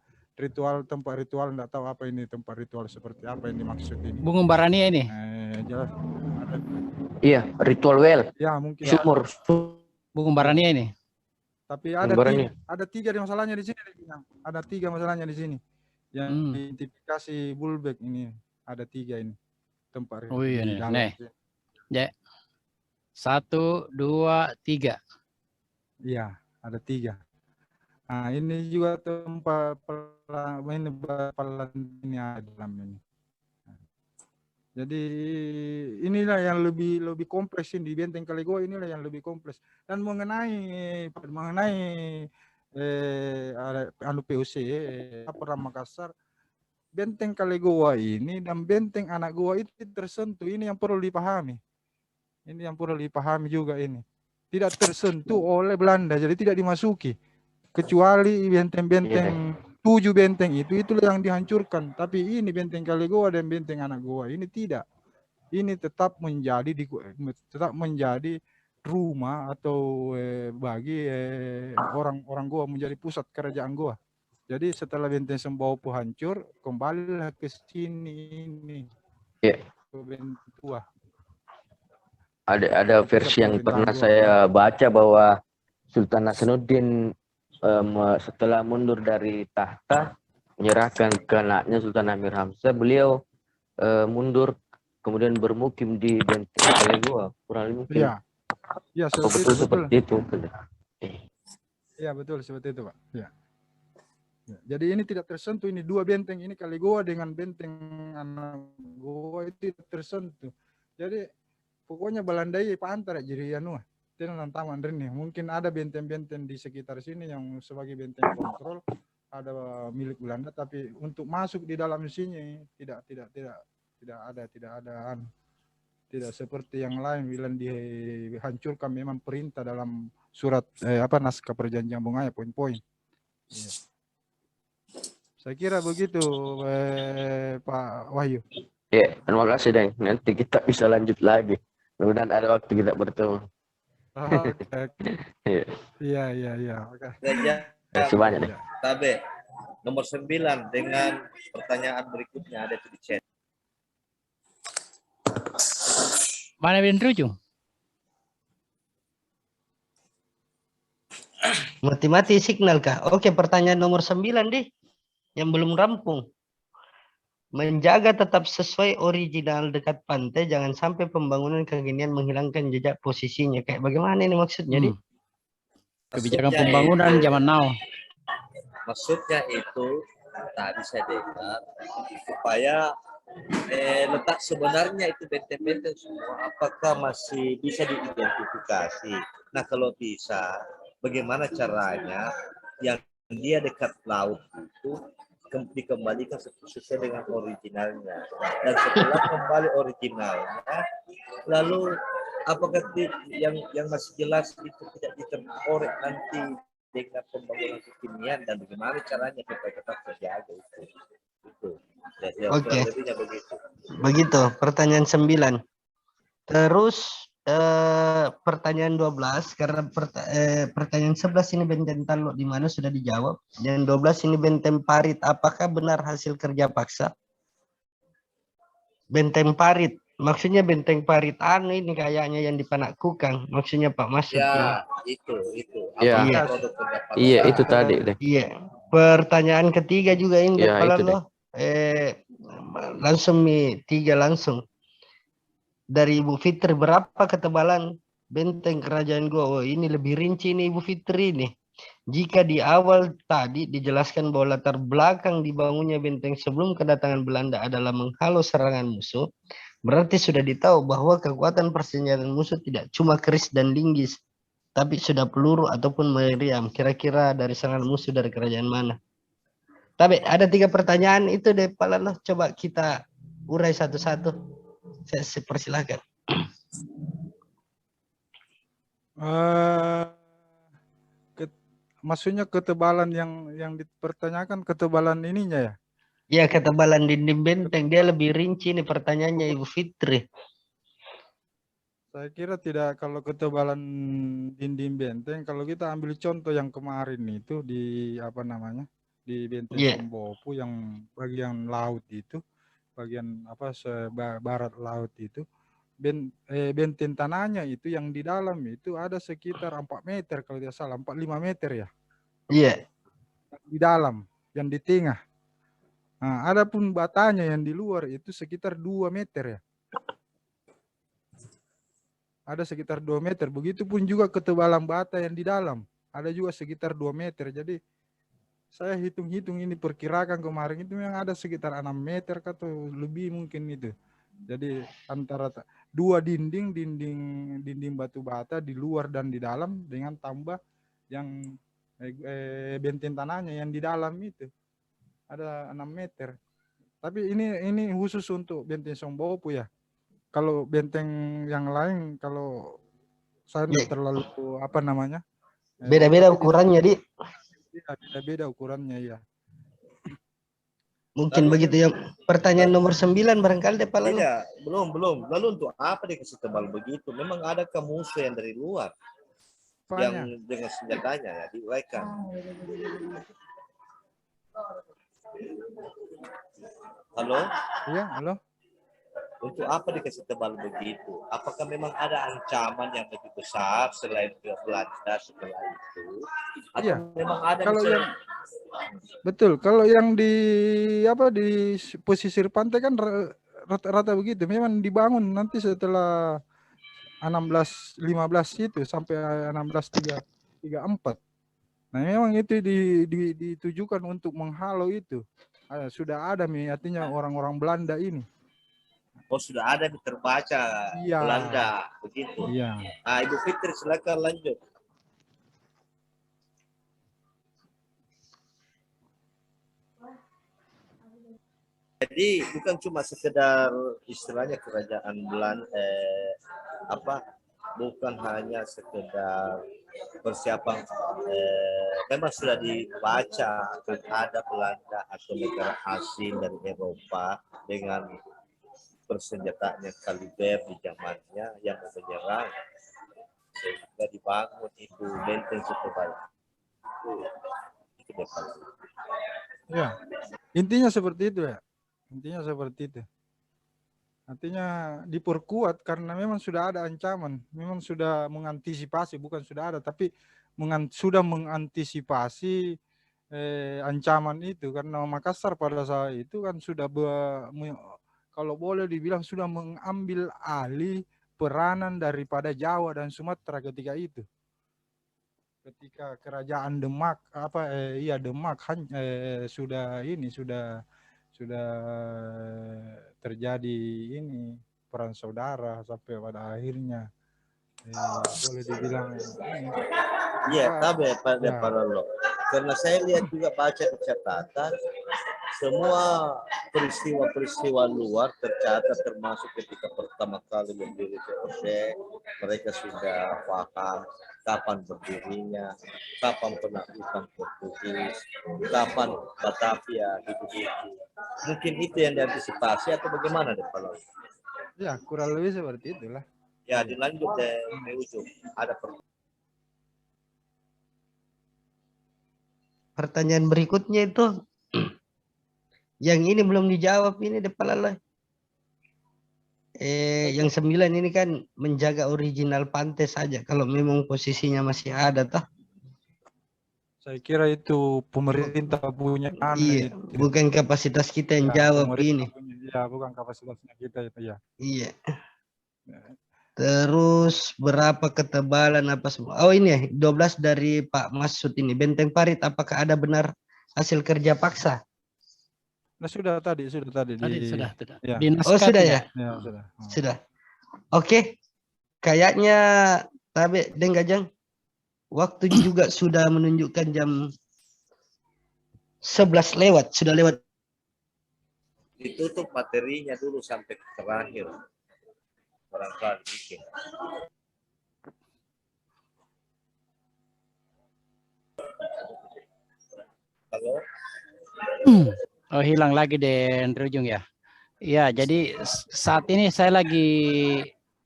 S2: tempat ritual, enggak tahu apa ini tempat ritual seperti apa yang dimaksud ini.
S11: Bung Barani ini.
S2: Jelas
S14: Iya, ritual well.
S2: Ya mungkin.
S14: Sumur.
S11: Bukan Barania ini.
S2: Tapi
S14: Barania.
S2: ada tiga di masalahnya di sini. Ada tiga masalahnya di sini. Yang identifikasi Bulbek ini ada tiga ini tempat.
S11: Oh iya nih. Nih. Ya. 1, 2, 3.
S2: Iya, ada 3. Nah, ini juga tempat ini ada dalam ini. Jadi inilah yang lebih kompleks ini di Benteng Kalegoa, inilah yang lebih kompleks. Dan mengenai anu POC Pram Makassar, Benteng Kalegoa ini dan Benteng Anak Goa itu tersentuh. Ini yang perlu dipahami. Ini yang perlu dipahami juga ini. Tidak tersentuh oleh Belanda, jadi tidak dimasuki. Kecuali benteng-benteng 7 benteng itulah yang dihancurkan. Tapi ini Benteng Kalegoa dan Benteng Anak Goa ini tidak. Ini tetap menjadi rumah atau bagi orang Goa, menjadi pusat kerajaan Goa. Jadi setelah Benteng Sembopo hancur, kembalilah ke sini ini.
S14: Iya.
S2: Ke Benteng Tua.
S14: Ada versi yang pernah saya baca bahwa Sultan Hasanuddin setelah mundur dari tahta, menyerahkan ke anaknya Sultan Amir Hamzah, beliau mundur kemudian bermukim di Benteng Kalegoa. Kurang lebih mungkin.
S2: Iya,
S14: seperti itu.
S2: Iya, betul seperti itu, Pak. Ya. Jadi ini tidak tersentuh, ini 2 benteng, ini Kalegoa dengan Benteng Anak Goa itu tidak tersentuh. Jadi pokoknya Belanda pantar jadi anu. Tidak taman nih. Mungkin ada benteng-benteng di sekitar sini yang sebagai benteng kontrol ada milik Belanda, tapi untuk masuk di dalam sini tidak ada tidak seperti yang lain bilang dihancurkan, memang perintah dalam surat naskah perjanjian Bungaya poin-poin. Ya. Saya kira begitu Pak Wahyu.
S14: Ya, terima kasih Deng. Nanti kita bisa lanjut lagi. Mudah-mudahan ada waktu kita bertemu.
S2: Iya. Oke.
S14: Sebanyak deh.
S3: Tabe, nomor 9 dengan pertanyaan berikutnya ada di chat.
S11: Mana Ben Rujung?
S1: Mati-mati signal kah? Oke, pertanyaan nomor 9 deh. Yang belum rampung. Menjaga tetap sesuai original dekat pantai, jangan sampai pembangunan kekinian menghilangkan jejak posisinya. Kayak bagaimana ini maksudnya, Di?
S11: Kebijakan pembangunan zaman now.
S3: Maksudnya itu tadi saya dengar supaya letak sebenarnya itu benteng-benteng semua apakah masih bisa diidentifikasi. Nah, kalau bisa, bagaimana caranya yang dia dekat laut itu dikembalikan sesuai dengan originalnya, dan setelah kembali originalnya, lalu apakah yang masih jelas itu tidak dikorek nanti dengan pembangunan kekinian, dan bagaimana caranya supaya tetap terjaga itu.
S1: Oke. Begitu pertanyaan 9. Terus pertanyaan 12, karena pertanyaan 11 ini Benteng Talok di mana sudah dijawab, dan 12 ini Benteng Parit, apakah benar hasil kerja paksa? Benteng Parit, maksudnya Benteng Parit ini kayaknya yang di Panak Kukang, maksudnya Pak Mas.
S3: Ya, itu.
S14: Iya, itu tadi deh.
S1: Iya. Pertanyaan ketiga juga ini langsung 3 langsung. Dari Ibu Fitri, berapa ketebalan benteng kerajaan Goa? Oh, ini lebih rinci nih Ibu Fitri nih. Jika di awal tadi dijelaskan bahwa latar belakang dibangunnya benteng sebelum kedatangan Belanda adalah menghalau serangan musuh, berarti sudah ditahu bahwa kekuatan persenjataan musuh tidak cuma keris dan linggis, tapi sudah peluru ataupun meriam. Kira-kira dari serangan musuh dari kerajaan mana? Tapi ada 3 pertanyaan itu deh Pak Laloh, coba kita urai satu-satu. Saya persilahkan.
S2: Maksudnya ketebalan yang dipertanyakan, ketebalan ininya ya?
S1: Ya, ketebalan dinding benteng, dia lebih rinci nih pertanyaannya Ibu Fitri.
S2: Saya kira tidak, kalau ketebalan dinding benteng, kalau kita ambil contoh yang kemarin itu di di Benteng Sembopo yang bagian laut itu, bagian barat laut itu, benteng tanahnya itu yang di dalam itu ada sekitar 4 meter kalau tidak salah, 4-5 meter ya.
S1: Iya.
S2: Di dalam, yang di tengah. Nah, ada pun batanya yang di luar itu sekitar 2 meter ya. Ada sekitar 2 meter. Begitupun juga ketebalan bata yang di dalam. Ada juga sekitar 2 meter. Jadi saya hitung-hitung ini perkirakan kemarin itu yang ada sekitar 6 meter atau lebih mungkin itu. Jadi antara 2 dinding batu bata di luar dan di dalam dengan tambah yang benteng tanahnya yang di dalam itu ada 6 meter. Tapi ini khusus untuk benteng Songbopu ya. Kalau benteng yang lain kalau saya tidak terlalu apa namanya?
S1: Beda-beda ukurannya, Di.
S2: Beda-beda ukurannya ya.
S1: Mungkin begitu ya. Pertanyaan nomor 9 barangkali deh Pak Lalu.
S3: Tidak, belum. Lalu untuk apa dikasih tebal begitu? Memang ada musuh yang dari luar yang dengan senjatanya ya diuraikan. Halo?
S2: Iya, halo.
S3: Untuk apa dikasih tebal begitu? Apakah memang ada ancaman yang lebih besar selain Belanda setelah itu? Atau
S2: iya.
S3: Memang ada
S2: kalau yang betul, kalau yang di pesisir pantai kan rata-rata begitu. Memang dibangun nanti setelah 1615 itu sampai 1634. Nah, memang itu ditujukan untuk menghalau itu. Sudah ada artinya orang-orang Belanda ini.
S3: Oh, sudah ada terbaca
S2: iya.
S3: Belanda begitu.
S2: Iya.
S3: Ibu Fitri silakan lanjut. Jadi bukan cuma sekedar istilahnya kerajaan Belanda bukan hanya sekedar persiapan memang sudah dibaca akan ada Belanda atau negara asing dari Eropa dengan persenjataannya kaliber di zamannya yang menyerang sehingga dibangun itu benteng setebal itu.
S2: Ya, intinya seperti itu ya. Intinya seperti itu. Artinya diperkuat karena memang sudah ada ancaman, memang sudah mengantisipasi, bukan sudah ada, tapi sudah mengantisipasi ancaman itu karena Makassar pada saat itu kan sudah kalau boleh dibilang sudah mengambil alih peranan daripada Jawa dan Sumatera ketika itu. Ketika kerajaan Demak Demak sudah terjadi ini perang saudara sampai pada akhirnya boleh dibilang
S3: tapi Pak Lolo, karena saya lihat juga baca di catatan semua peristiwa luar tercatat termasuk ketika pertama kali berdiri VOC, mereka sudah paham kapan berdirinya, kapan penaklukan Portugis, kapan Batavia hidup. Mungkin itu yang diantisipasi atau bagaimana deh Pak Lolo?
S2: Ya, kurang lebih seperti itulah.
S3: Ya, dilanjut deh di ujung. Ada
S1: pertanyaan berikutnya itu yang ini belum dijawab ini deh Pak Lalu. Yang 9 ini kan menjaga original pantai saja kalau memang posisinya masih ada toh.
S2: Saya kira itu pemerintah punya
S1: iya, bukan kapasitas kita yang jawab ini.
S2: Ya, bukan kapasitasnya kita itu ya.
S1: Iya. Terus berapa ketebalan apa semua? Oh ini 12 dari Pak Masud ini. Benteng Parit apakah ada benar hasil kerja paksa?
S2: Nah, sudah tadi.
S11: Sudah.
S2: Ya.
S1: Oh, sudah ya?
S2: Ya, sudah.
S1: Sudah. Oke. Kayaknya Tabe Denggajang waktu juga sudah menunjukkan jam 11 lewat, sudah lewat.
S3: Ditutup materinya dulu sampai terakhir. Barangkali bikin. Halo?
S11: Oh, hilang lagi deh Rujung ya. Ya, jadi saat ini saya lagi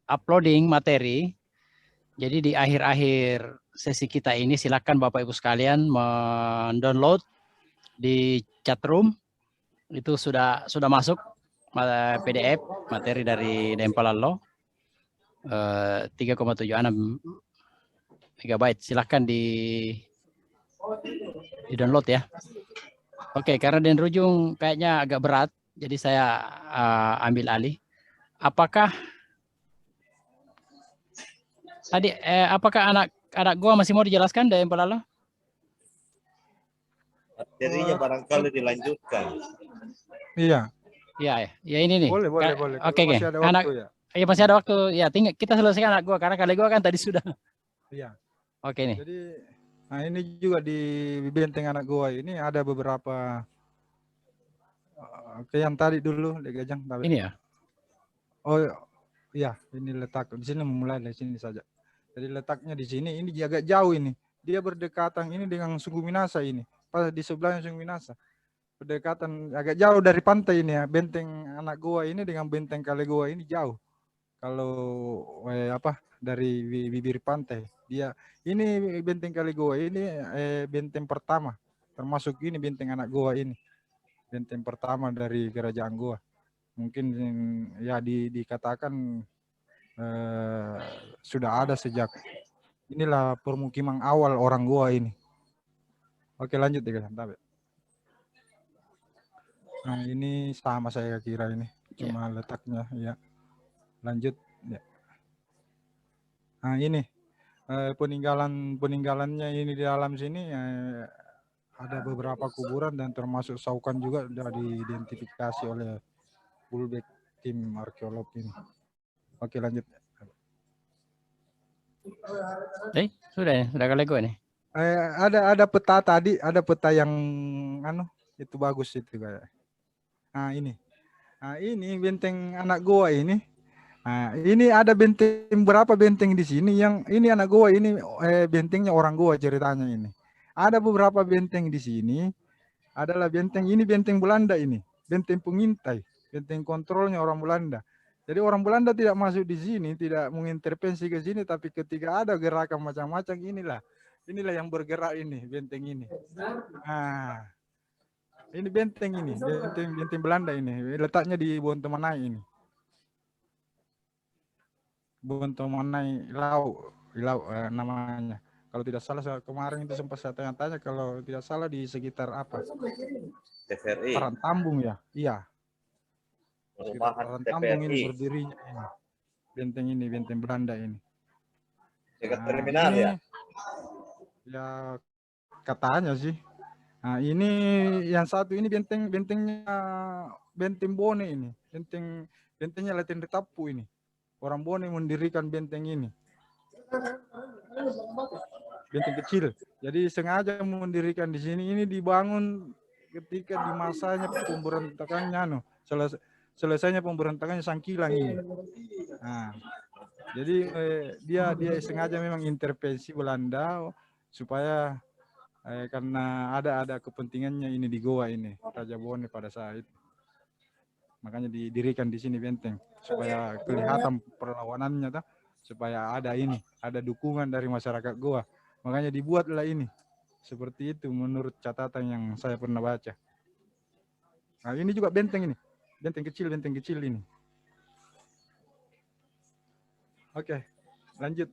S11: uploading materi. Jadi di akhir-akhir sesi kita ini silakan Bapak Ibu sekalian mendownload di chatroom. Itu sudah masuk PDF materi dari Dempala Law. 3,76 megabyte. Silahkan di download ya. Oke, karena Den Rujung kayaknya agak berat, jadi saya ambil alih. Apakah tadi apakah anak gua masih mau dijelaskan dari Palalo?
S3: Materinya barangkali dilanjutkan.
S2: Iya.
S11: Iya, ya ini nih.
S2: Boleh.
S11: Oke,
S2: Masih ada
S11: anak,
S2: waktu ya.
S11: Iya masih ada waktu. Ya, tinggal kita selesaikan anak gua karena kali gua kan tadi sudah.
S2: Iya.
S11: Oke nih.
S2: Jadi, nah ini juga di benteng anak gua ini ada beberapa. Oke, yang tadi dulu, Gajang.
S11: Ini ya.
S2: Oh, iya, ini letak di sini, memulai dari sini saja. Jadi letaknya di sini, ini agak jauh ini. Dia berdekatan ini dengan Sungai Minasa ini. Pas di sebelahnya Sungai Minasa. Berdekatan agak jauh dari pantai ini ya. Benteng anak gua ini dengan benteng kali gua ini jauh. Kalau dari bibir pantai. Dia ini benteng kali gua ini benteng pertama. Termasuk ini benteng anak gua ini. Benteng pertama dari kerajaan gua. Mungkin ya dikatakan sudah ada sejak inilah permukiman awal orang gua ini. Oke, lanjut ya sampai. Nah, ini sama saya kira ini cuma letaknya ya. Lanjut ya. Nah, ini peninggalannya ini di dalam sini ada beberapa kuburan dan termasuk saukan juga sudah diidentifikasi oleh Bulbek tim arkeolog ini. Oke, lanjut.
S11: Sudah kali gue nih.
S2: Ada peta tadi, ada peta yang itu bagus itu kayak. Nah, ini. Nah, ini benteng anak gua ini. Nah, ini ada benteng berapa benteng di sini yang ini anak gua ini bentengnya orang gua ceritanya ini. Ada beberapa benteng di sini adalah benteng ini benteng Belanda ini, benteng pengintai, benteng kontrolnya orang Belanda. Jadi orang Belanda tidak masuk di sini, tidak mengintervensi ke sini, tapi ketika ada gerakan macam-macam inilah yang bergerak ini, benteng ini. Nah, ini benteng ini, benteng Belanda ini, letaknya di Bontomanai ini. Bontomanai Lau namanya. Kalau tidak salah kemarin itu sempat saya tanya-tanya kalau tidak salah di sekitar apa?
S3: TVRI.
S2: Parantambung ya, iya. Parantambung ini berdirinya ini. Benteng ini, benteng Belanda ini.
S3: Dekat terminal ya?
S2: Ya katanya sih. Nah, ini yang satu ini bentengnya benteng Bone ini. Bentengnya Latin Retapu ini. Orang Bone mendirikan benteng ini. Benteng kecil. Jadi sengaja mendirikan di sini. Ini dibangun ketika di masanya pemberontakannya selesainya pemberontakannya Sangkilang ini. Nah, jadi dia sengaja memang intervensi Belanda supaya karena ada kepentingannya ini di Goa ini Raja Bone pada saat itu. Makanya didirikan di sini benteng supaya kelihatan perlawanannya supaya ada dukungan dari masyarakat Goa. Makanya dibuatlah ini seperti itu menurut catatan yang saya pernah baca. Nah, ini juga benteng ini. Benteng kecil ini. Oke, lanjut.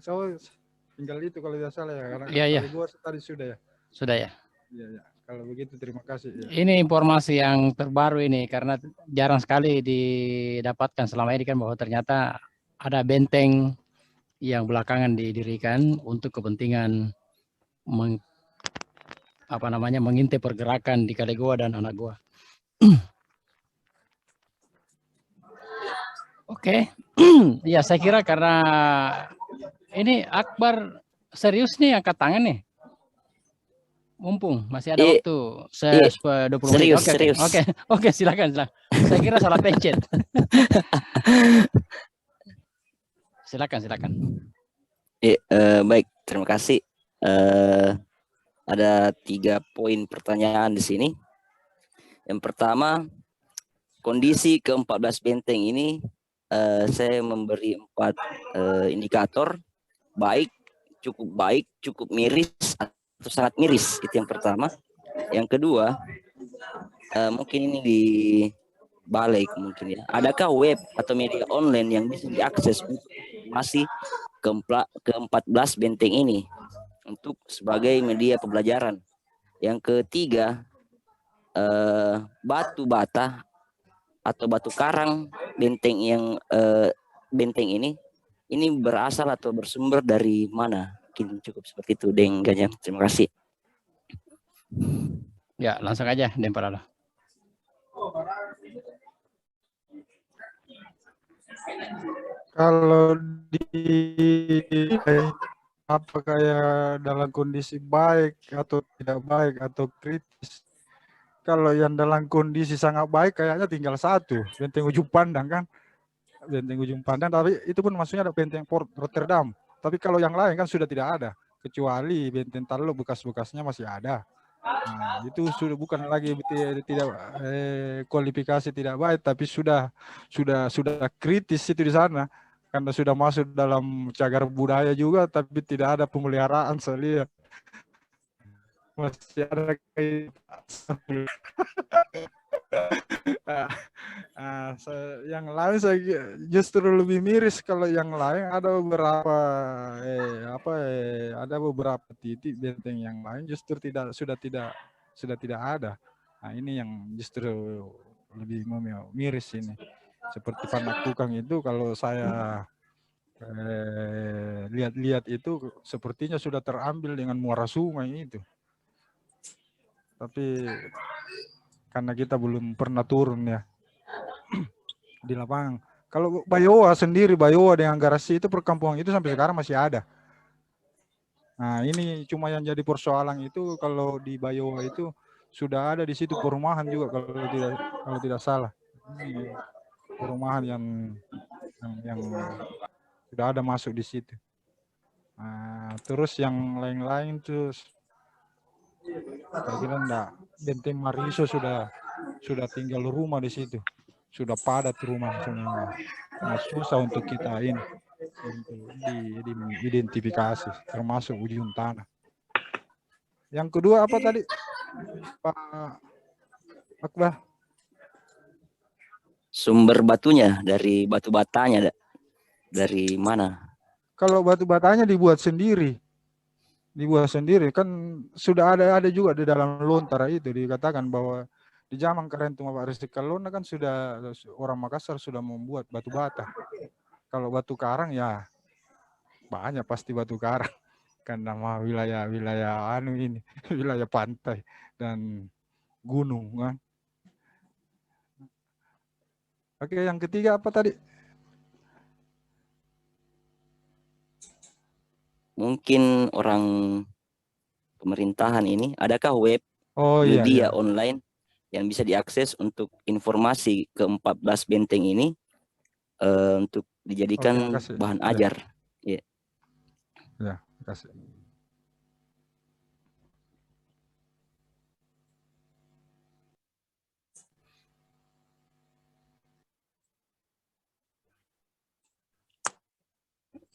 S2: So, tinggal itu kalau tidak salah ya. Karena Gua tadi sudah ya.
S11: Sudah ya.
S2: Iya. Kalau begitu terima kasih. Ya.
S11: Ini informasi yang terbaru ini karena jarang sekali didapatkan selama ini kan bahwa ternyata ada benteng yang belakangan didirikan untuk kepentingan mengintai pergerakan di Kali Goa dan anak Goa. Oke, ya saya kira karena ini Akbar serius nih angkat tangan nih. Mumpung masih ada waktu 20 menit.
S6: Serius.
S11: Oke, silakan. Saya kira salah pencet. Silakan.
S6: Baik, terima kasih. Ada 3 poin pertanyaan di sini. Yang pertama, kondisi ke-14 benteng ini saya memberi 4 indikator baik, cukup miris, atau sangat miris. Itu yang pertama. Yang kedua, mungkin ini di balai mungkin ya. Adakah web atau media online yang bisa diakses informasi ke-14 benteng ini untuk sebagai media pembelajaran. Yang ketiga, batu bata atau batu karang benteng benteng ini berasal atau bersumber dari mana? Mungkin cukup seperti itu, Deng Gajang. Terima kasih.
S11: Ya, langsung aja, Deng Palalo.
S2: Kalau di apa kayak dalam kondisi baik atau tidak baik atau kritis. Kalau yang dalam kondisi sangat baik kayaknya tinggal satu, benteng ujung pandang kan. Benteng ujung pandang, tapi itu pun maksudnya ada benteng Port Rotterdam. Tapi kalau yang lain kan sudah tidak ada, kecuali benteng Tallo bekas-bekasnya masih ada. Nah, itu sudah bukan lagi tidak kualifikasi tidak baik, tapi sudah kritis itu di sana karena sudah masuk dalam cagar budaya juga, tapi tidak ada pemeliharaan saya lihat. Masih ada kayak yang lain saya justru lebih miris. Kalau yang lain ada beberapa ada beberapa titik benteng yang lain justru sudah tidak ada. Nah, ini yang justru lebih miris ini. Seperti Panak Kukang itu kalau saya lihat itu sepertinya sudah terambil dengan muara sungai itu. Tapi karena kita belum pernah turun ya di lapangan. Kalau Bayoa dengan Garasi itu perkampungan itu sampai sekarang masih ada. Nah, ini cuma yang jadi persoalan itu kalau di Bayoa itu sudah ada di situ perumahan juga kalau tidak salah. Ini perumahan yang sudah ada masuk di situ. Nah, terus yang lain-lain terus saya kira enggak. Benteng Mariso sudah tinggal rumah di situ. Sudah padat rumah semua. Nah, susah untuk kita ini diidentifikasi, termasuk ujung tanah. Yang kedua apa tadi, Pak Akbar?
S6: Sumber batunya dari batu batanya dari mana?
S2: Kalau batu batanya dibuat sendiri kan sudah ada juga di dalam Lontara itu dikatakan bahwa di zaman Karentung Pak Risti Kalona kan sudah orang Makassar sudah membuat batu bata. Kalau batu karang ya banyak pasti batu karang karena wilayah ini wilayah pantai dan gunung kan. Oke, yang ketiga apa tadi?
S6: Mungkin orang pemerintahan ini, adakah web media online yang bisa diakses untuk informasi ke-14 benteng ini untuk dijadikan bahan ajar? Ya,
S2: terima kasih.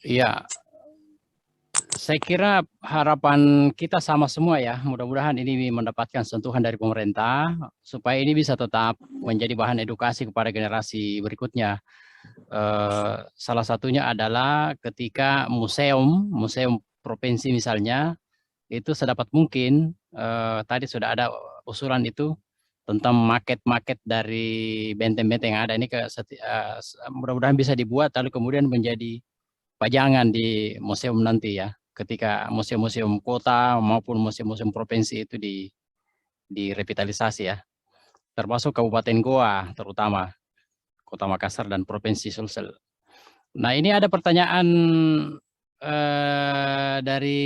S11: Iya, saya kira harapan kita sama semua ya, mudah-mudahan ini mendapatkan sentuhan dari pemerintah supaya ini bisa tetap menjadi bahan edukasi kepada generasi berikutnya. Salah satunya adalah ketika museum provinsi misalnya, itu sedapat mungkin, tadi sudah ada usulan itu, tentang market dari benteng-benteng yang ada ini, mudah-mudahan bisa dibuat lalu kemudian menjadi pajangan di museum nanti ya, ketika museum-museum kota maupun museum-museum provinsi itu direvitalisasi ya, termasuk Kabupaten Goa terutama, Kota Makassar dan Provinsi Sulsel. Nah, ini ada pertanyaan dari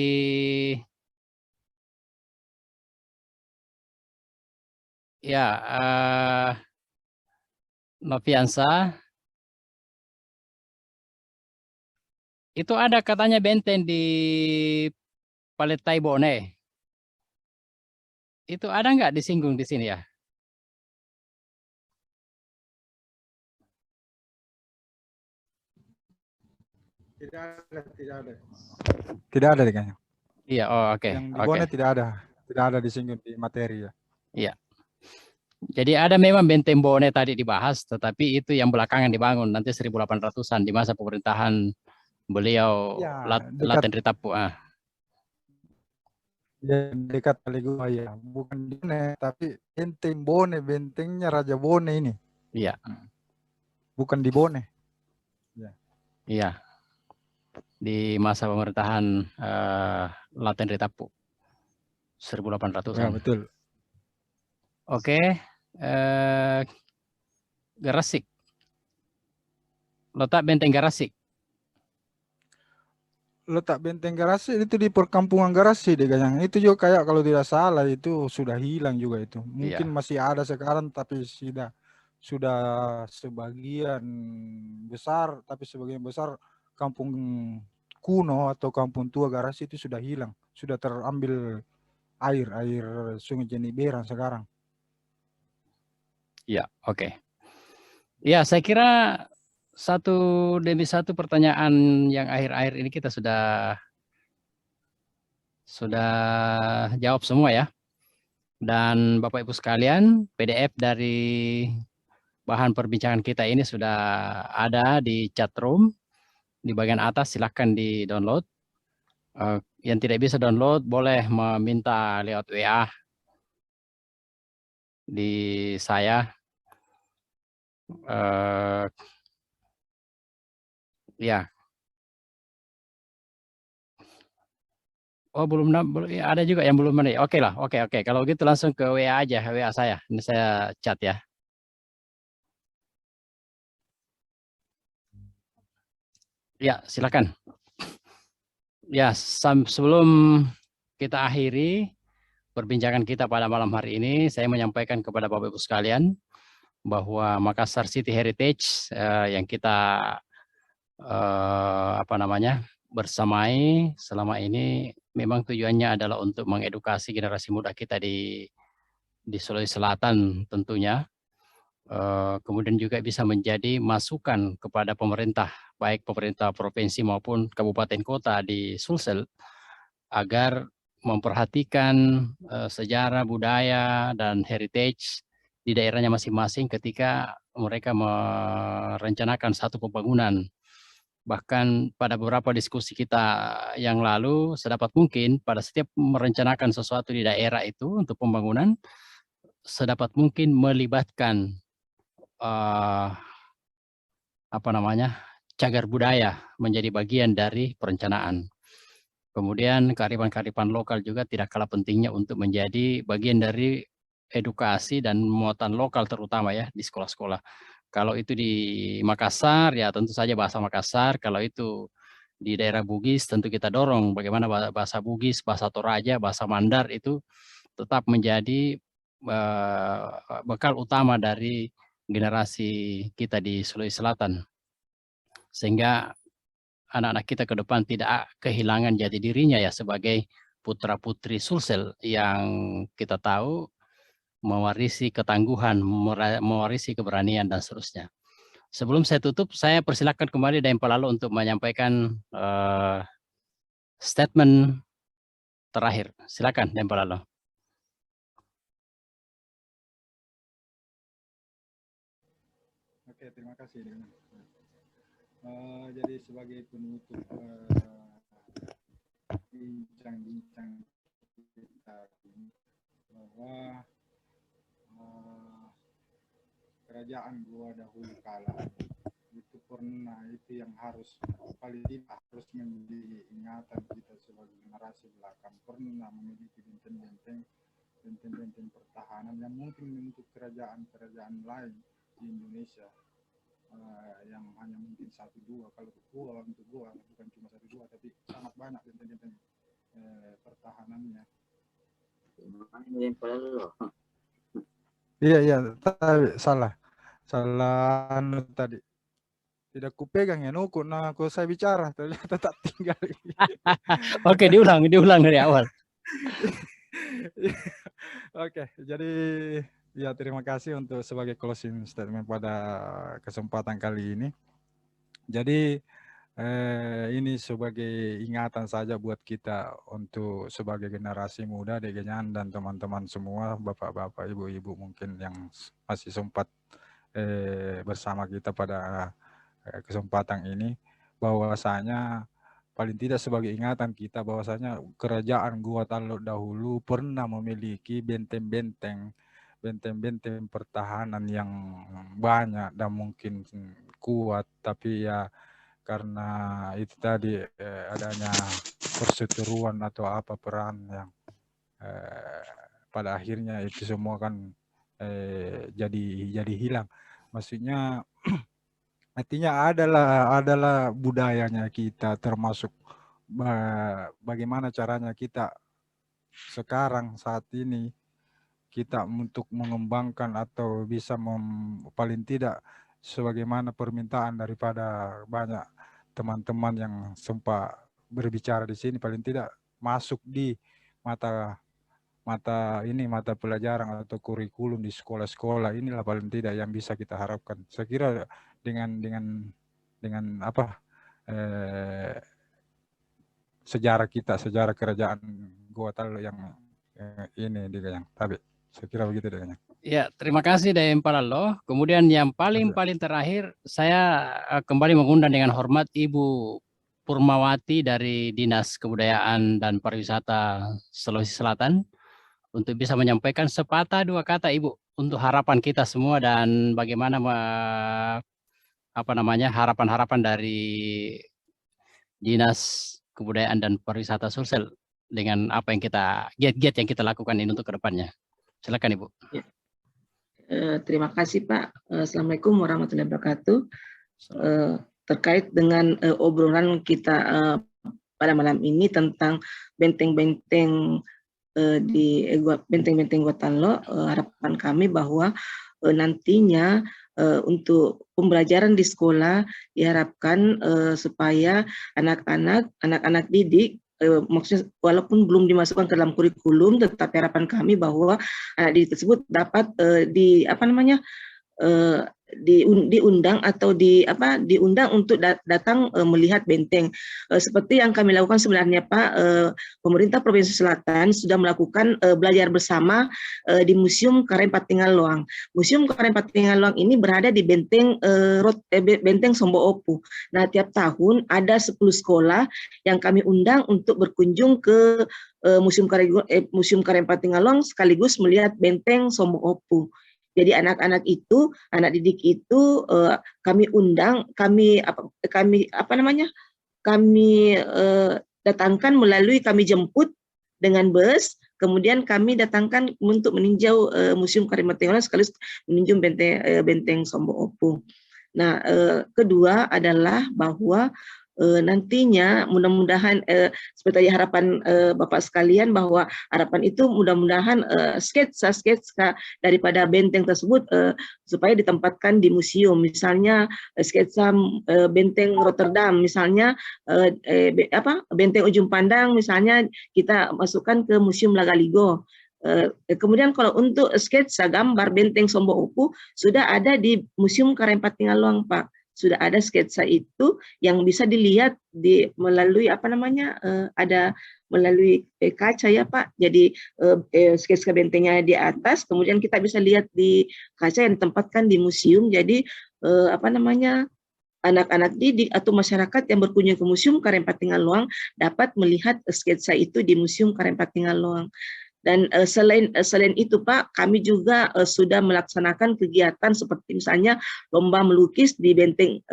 S11: Noviansa. Itu ada katanya benteng di Paletai Bone. Itu ada nggak disinggung di sini ya?
S2: Tidak ada kayaknya.
S11: Iya, oh oke.
S2: Yang di Bone tidak ada disinggung di materi ya.
S11: Iya. Jadi ada memang benteng Bone tadi dibahas, tetapi itu yang belakangan dibangun nanti 1800-an di masa pemerintahan Beliau
S2: Ya,
S11: Laten Ritapu.
S2: Ya, dekat Taligoa ya, bukan di Bone, tapi benteng Bone, bentengnya Raja Bone ini.
S11: Iya.
S2: Bukan di Bone. Ya.
S11: Iya. Di masa pemerintahan Laten Ritapu 1800-an.
S2: Ya, betul.
S11: Oke, Garasik. Letak benteng Garasik.
S2: Letak benteng Garasi itu di perkampungan Garasi deh Ganyang. Itu juga kayak kalau tidak salah itu sudah hilang juga itu. Mungkin masih ada sekarang tapi sudah sebagian besar, tapi sebagian besar kampung kuno atau kampung tua Garasi itu sudah hilang, sudah terambil air Sungai Jeniberan sekarang.
S11: Ya, oke. Ya, saya kira satu demi satu pertanyaan yang akhir-akhir ini kita sudah jawab semua ya. Dan Bapak Ibu sekalian, PDF dari bahan perbincangan kita ini sudah ada di chat room di bagian atas, silahkan di download. Yang tidak bisa download boleh meminta lewat WA di saya. Ya. Oh, belum ada juga yang belum ada. Oke lah, oke. Kalau gitu langsung ke WA aja, WA saya. Ini saya chat ya. Ya, silakan. Ya, sebelum kita akhiri perbincangan kita pada malam hari ini, saya menyampaikan kepada Bapak Ibu sekalian bahwa Makassar City Heritage yang kita bersamai selama ini memang tujuannya adalah untuk mengedukasi generasi muda kita di Sulawesi Selatan tentunya. Kemudian juga bisa menjadi masukan kepada pemerintah, baik pemerintah provinsi maupun kabupaten kota di Sulsel, agar memperhatikan sejarah, budaya, dan heritage di daerahnya masing-masing ketika mereka merencanakan satu pembangunan. Bahkan pada beberapa diskusi kita yang lalu, sedapat mungkin pada setiap merencanakan sesuatu di daerah itu untuk pembangunan, sedapat mungkin melibatkan cagar budaya menjadi bagian dari perencanaan. Kemudian kearifan-kearifan lokal juga tidak kalah pentingnya untuk menjadi bagian dari edukasi dan muatan lokal terutama ya di sekolah-sekolah. Kalau itu di Makassar ya tentu saja bahasa Makassar, kalau itu di daerah Bugis tentu kita dorong bagaimana bahasa Bugis, bahasa Toraja, bahasa Mandar itu tetap menjadi bekal utama dari generasi kita di Sulawesi Selatan. Sehingga anak-anak kita ke depan tidak kehilangan jati dirinya ya sebagai putra-putri Sulsel yang kita tahu mewarisi ketangguhan, mewarisi keberanian dan seterusnya. Sebelum saya tutup, saya persilakan kembali Daeng Palalo untuk menyampaikan statement terakhir. Silakan Daeng Palalo.
S2: Oke, terima kasih. Jadi sebagai penutup bincang-bincang kita ini, bahwa kerajaan gua dahulu kala itu pernah, itu yang harus paling tidak harus menjadi ingatan kita sebagai generasi belakang, pernah memiliki benteng-benteng pertahanan yang mungkin untuk kerajaan-kerajaan lain di Indonesia yang hanya mungkin 1-2, kalau untuk gua bukan cuma 1-2 tapi sangat banyak benteng-benteng pertahanannya. Iya, tadi salah tadi. Tidak kupegang ya, nukut. Nah, kalau saya bicara, ternyata tak tinggal.
S11: Oke, diulang dari awal.
S2: Oke, jadi ya terima kasih untuk sebagai closing statement pada kesempatan kali ini. Jadi ini sebagai ingatan saja buat kita untuk sebagai generasi muda, Degenyan dan teman-teman semua, bapak-bapak, ibu-ibu mungkin yang masih sempat bersama kita pada kesempatan ini, bahwasanya paling tidak sebagai ingatan kita bahwasanya kerajaan Gua Talok dahulu pernah memiliki benteng-benteng pertahanan yang banyak dan mungkin kuat, tapi ya karena itu tadi adanya perseteruan atau apa peran yang pada akhirnya itu semua kan jadi hilang. Maksudnya artinya adalah budayanya kita, termasuk bagaimana caranya kita sekarang saat ini kita untuk mengembangkan atau bisa paling tidak sebagaimana permintaan daripada banyak teman-teman yang sempat berbicara di sini, paling tidak masuk di mata pelajaran atau kurikulum di sekolah-sekolah, inilah paling tidak yang bisa kita harapkan. Saya kira dengan apa sejarah kerajaan Gua Talok yang ini yang tapi saya kira begitu dengan.
S11: Ya, terima kasih Dayem Palalo. Kemudian yang paling terakhir, saya kembali mengundang dengan hormat Ibu Purmawati dari Dinas Kebudayaan dan Pariwisata Sulawesi Selatan untuk bisa menyampaikan sepatah dua kata Ibu untuk harapan kita semua dan bagaimana harapan-harapan dari Dinas Kebudayaan dan Pariwisata Sulsel dengan apa yang giat-giat yang kita lakukan ini untuk kedepannya. Silakan Ibu.
S9: Ya. Terima kasih Pak. Assalamualaikum warahmatullahi wabarakatuh. Terkait dengan obrolan kita pada malam ini tentang benteng-benteng Gua Talok, harapan kami bahwa nantinya untuk pembelajaran di sekolah diharapkan supaya anak-anak didik maksudnya walaupun belum dimasukkan ke dalam kurikulum, tetapi harapan kami bahwa anak didik tersebut dapat diundang atau diundang untuk datang melihat benteng. Seperti yang kami lakukan sebenarnya Pak, pemerintah Provinsi Selatan sudah melakukan belajar bersama di Museum Karen Patinggaluang. Museum Karen Patinggaluang ini berada di Benteng Sombo Opu. Nah, tiap tahun ada 10 sekolah yang kami undang untuk berkunjung ke Museum Karen Patinggaluang sekaligus melihat Benteng Sombo Opu. Jadi anak-anak itu, anak didik itu kami undang, kami datangkan melalui kami jemput dengan bus, kemudian kami datangkan untuk meninjau Museum Karen Patinggaluang sekaligus meninjau Benteng Sombo Opu. Nah, kedua adalah bahwa nantinya mudah-mudahan seperti harapan Bapak sekalian bahwa harapan itu mudah-mudahan sketsa daripada benteng tersebut supaya ditempatkan di museum, misalnya sketsa benteng Rotterdam, misalnya benteng Ujung Pandang, misalnya kita masukkan ke Museum Lagaligo. Kemudian kalau untuk sketsa gambar benteng Sombo Opu sudah ada di Museum Karen Patinggaluang Pak. Sudah ada sketsa itu yang bisa dilihat melalui ada melalui kaca ya Pak. Jadi sketsa bentengnya di atas, kemudian kita bisa lihat di kaca yang ditempatkan di museum. Jadi anak-anak didik atau masyarakat yang berkunjung ke Museum Karen Patinggaluang dapat melihat sketsa itu di Museum Karen Patinggaluang. Dan selain itu Pak, kami juga sudah melaksanakan kegiatan seperti misalnya lomba melukis di Benteng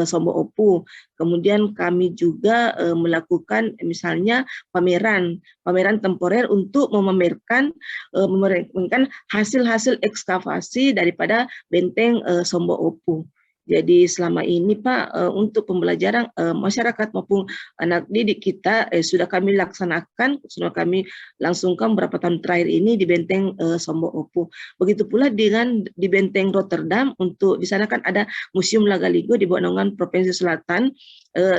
S9: Sombo Opu. Kemudian kami juga melakukan misalnya pameran temporer untuk memamerkan hasil-hasil ekskavasi daripada Benteng Sombo Opu. Jadi selama ini Pak, untuk pembelajaran masyarakat maupun anak didik kita sudah kami laksanakan, sudah kami langsungkan beberapa tahun terakhir ini di Benteng Sombo Opu. Begitu pula dengan di Benteng Rotterdam, untuk di sana kan ada Museum Lagaligo di bawah naungan Provinsi Selatan,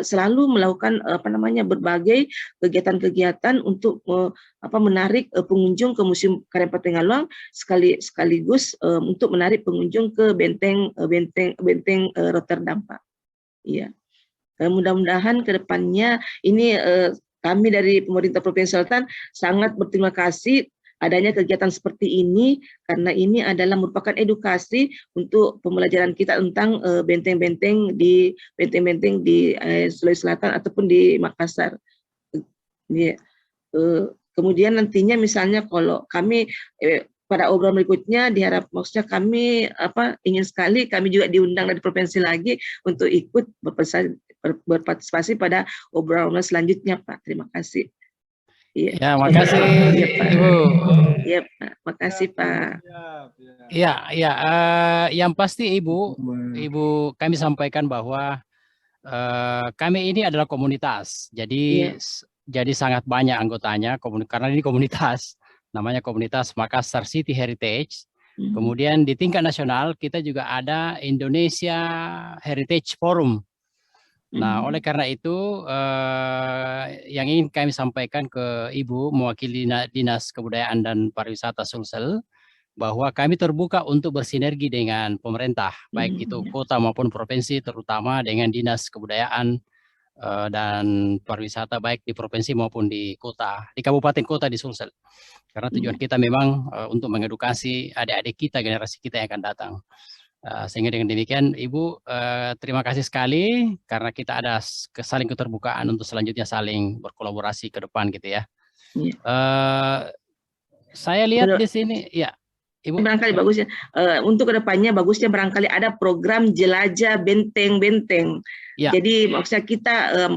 S9: selalu melakukan berbagai kegiatan-kegiatan untuk menarik pengunjung ke Museum Karen Patinggaluang sekaligus untuk menarik pengunjung ke Benteng Rotterdam Pak. Iya. Mudah-mudahan ke depannya ini kami dari pemerintah Provinsi Selatan sangat berterima kasih adanya kegiatan seperti ini karena ini adalah merupakan edukasi untuk pembelajaran kita tentang benteng-benteng di Sulawesi Selatan ataupun di Makassar. Kemudian nantinya misalnya kalau kami pada obrolan berikutnya maksudnya kami ingin sekali kami juga diundang dari provinsi lagi untuk ikut berpartisipasi pada obrolan selanjutnya, Pak. Terima kasih.
S11: Ya, makasih Ibu.
S9: Iya, Pak. Makasih, Pak.
S11: Iya, iya. Yang pasti Ibu kami sampaikan bahwa kami ini adalah komunitas. Jadi sangat banyak anggotanya karena ini komunitas. Namanya komunitas Makassar City Heritage. Kemudian di tingkat nasional kita juga ada Indonesia Heritage Forum. Nah, oleh karena itu yang ingin kami sampaikan ke Ibu mewakili Dinas Kebudayaan dan Pariwisata Sulsel bahwa kami terbuka untuk bersinergi dengan pemerintah, baik itu kota maupun provinsi, terutama dengan Dinas Kebudayaan dan pariwisata baik di provinsi maupun di kota, di kabupaten kota di Sulsel. Karena tujuan kita memang untuk mengedukasi adik-adik kita, generasi kita yang akan datang. Sehingga dengan demikian Ibu terima kasih sekali karena kita ada saling keterbukaan untuk selanjutnya saling berkolaborasi ke depan gitu ya. Saya lihat di sini ya. Ibu.
S9: Barangkali bagusnya untuk kedepannya bagusnya barangkali ada program jelajah benteng-benteng. Ya. Jadi maksudnya kita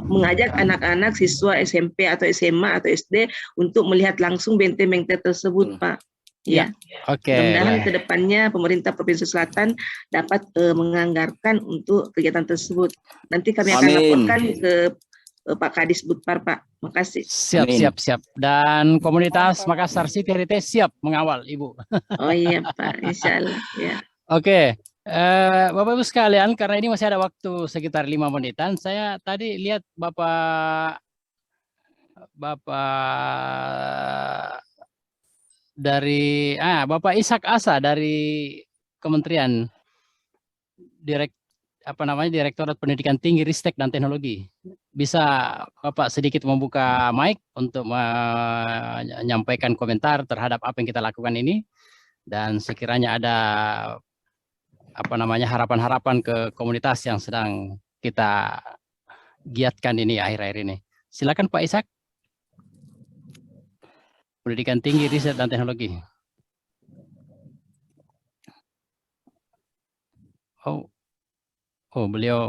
S9: mengajak anak-anak siswa SMP atau SMA atau SD untuk melihat langsung benteng-benteng tersebut, Pak. Ya.
S11: Oke.
S9: Mudah-mudahan kedepannya pemerintah Provinsi Selatan dapat menganggarkan untuk kegiatan tersebut. Nanti kami akan laporkan ke Pak Kadis Budpar, Pak. Makasih.
S11: Siap. Dan komunitas Makassar City Heritage siap mengawal, Ibu.
S9: Oh iya, Pak. Insya Allah. Ya.
S11: Oke. Bapak Ibu sekalian, karena ini masih ada waktu sekitar 5 menitan, saya tadi lihat Bapak dari Bapak Ishak Asa dari Kementerian Direktorat Pendidikan Tinggi, Ristek dan Teknologi. Bisa Bapak sedikit membuka mic untuk menyampaikan komentar terhadap apa yang kita lakukan ini, dan sekiranya ada harapan-harapan ke komunitas yang sedang kita giatkan ini akhir-akhir ini. Silakan Pak Ishak. Pendidikan Tinggi, Riset dan Teknologi. Oh, beliau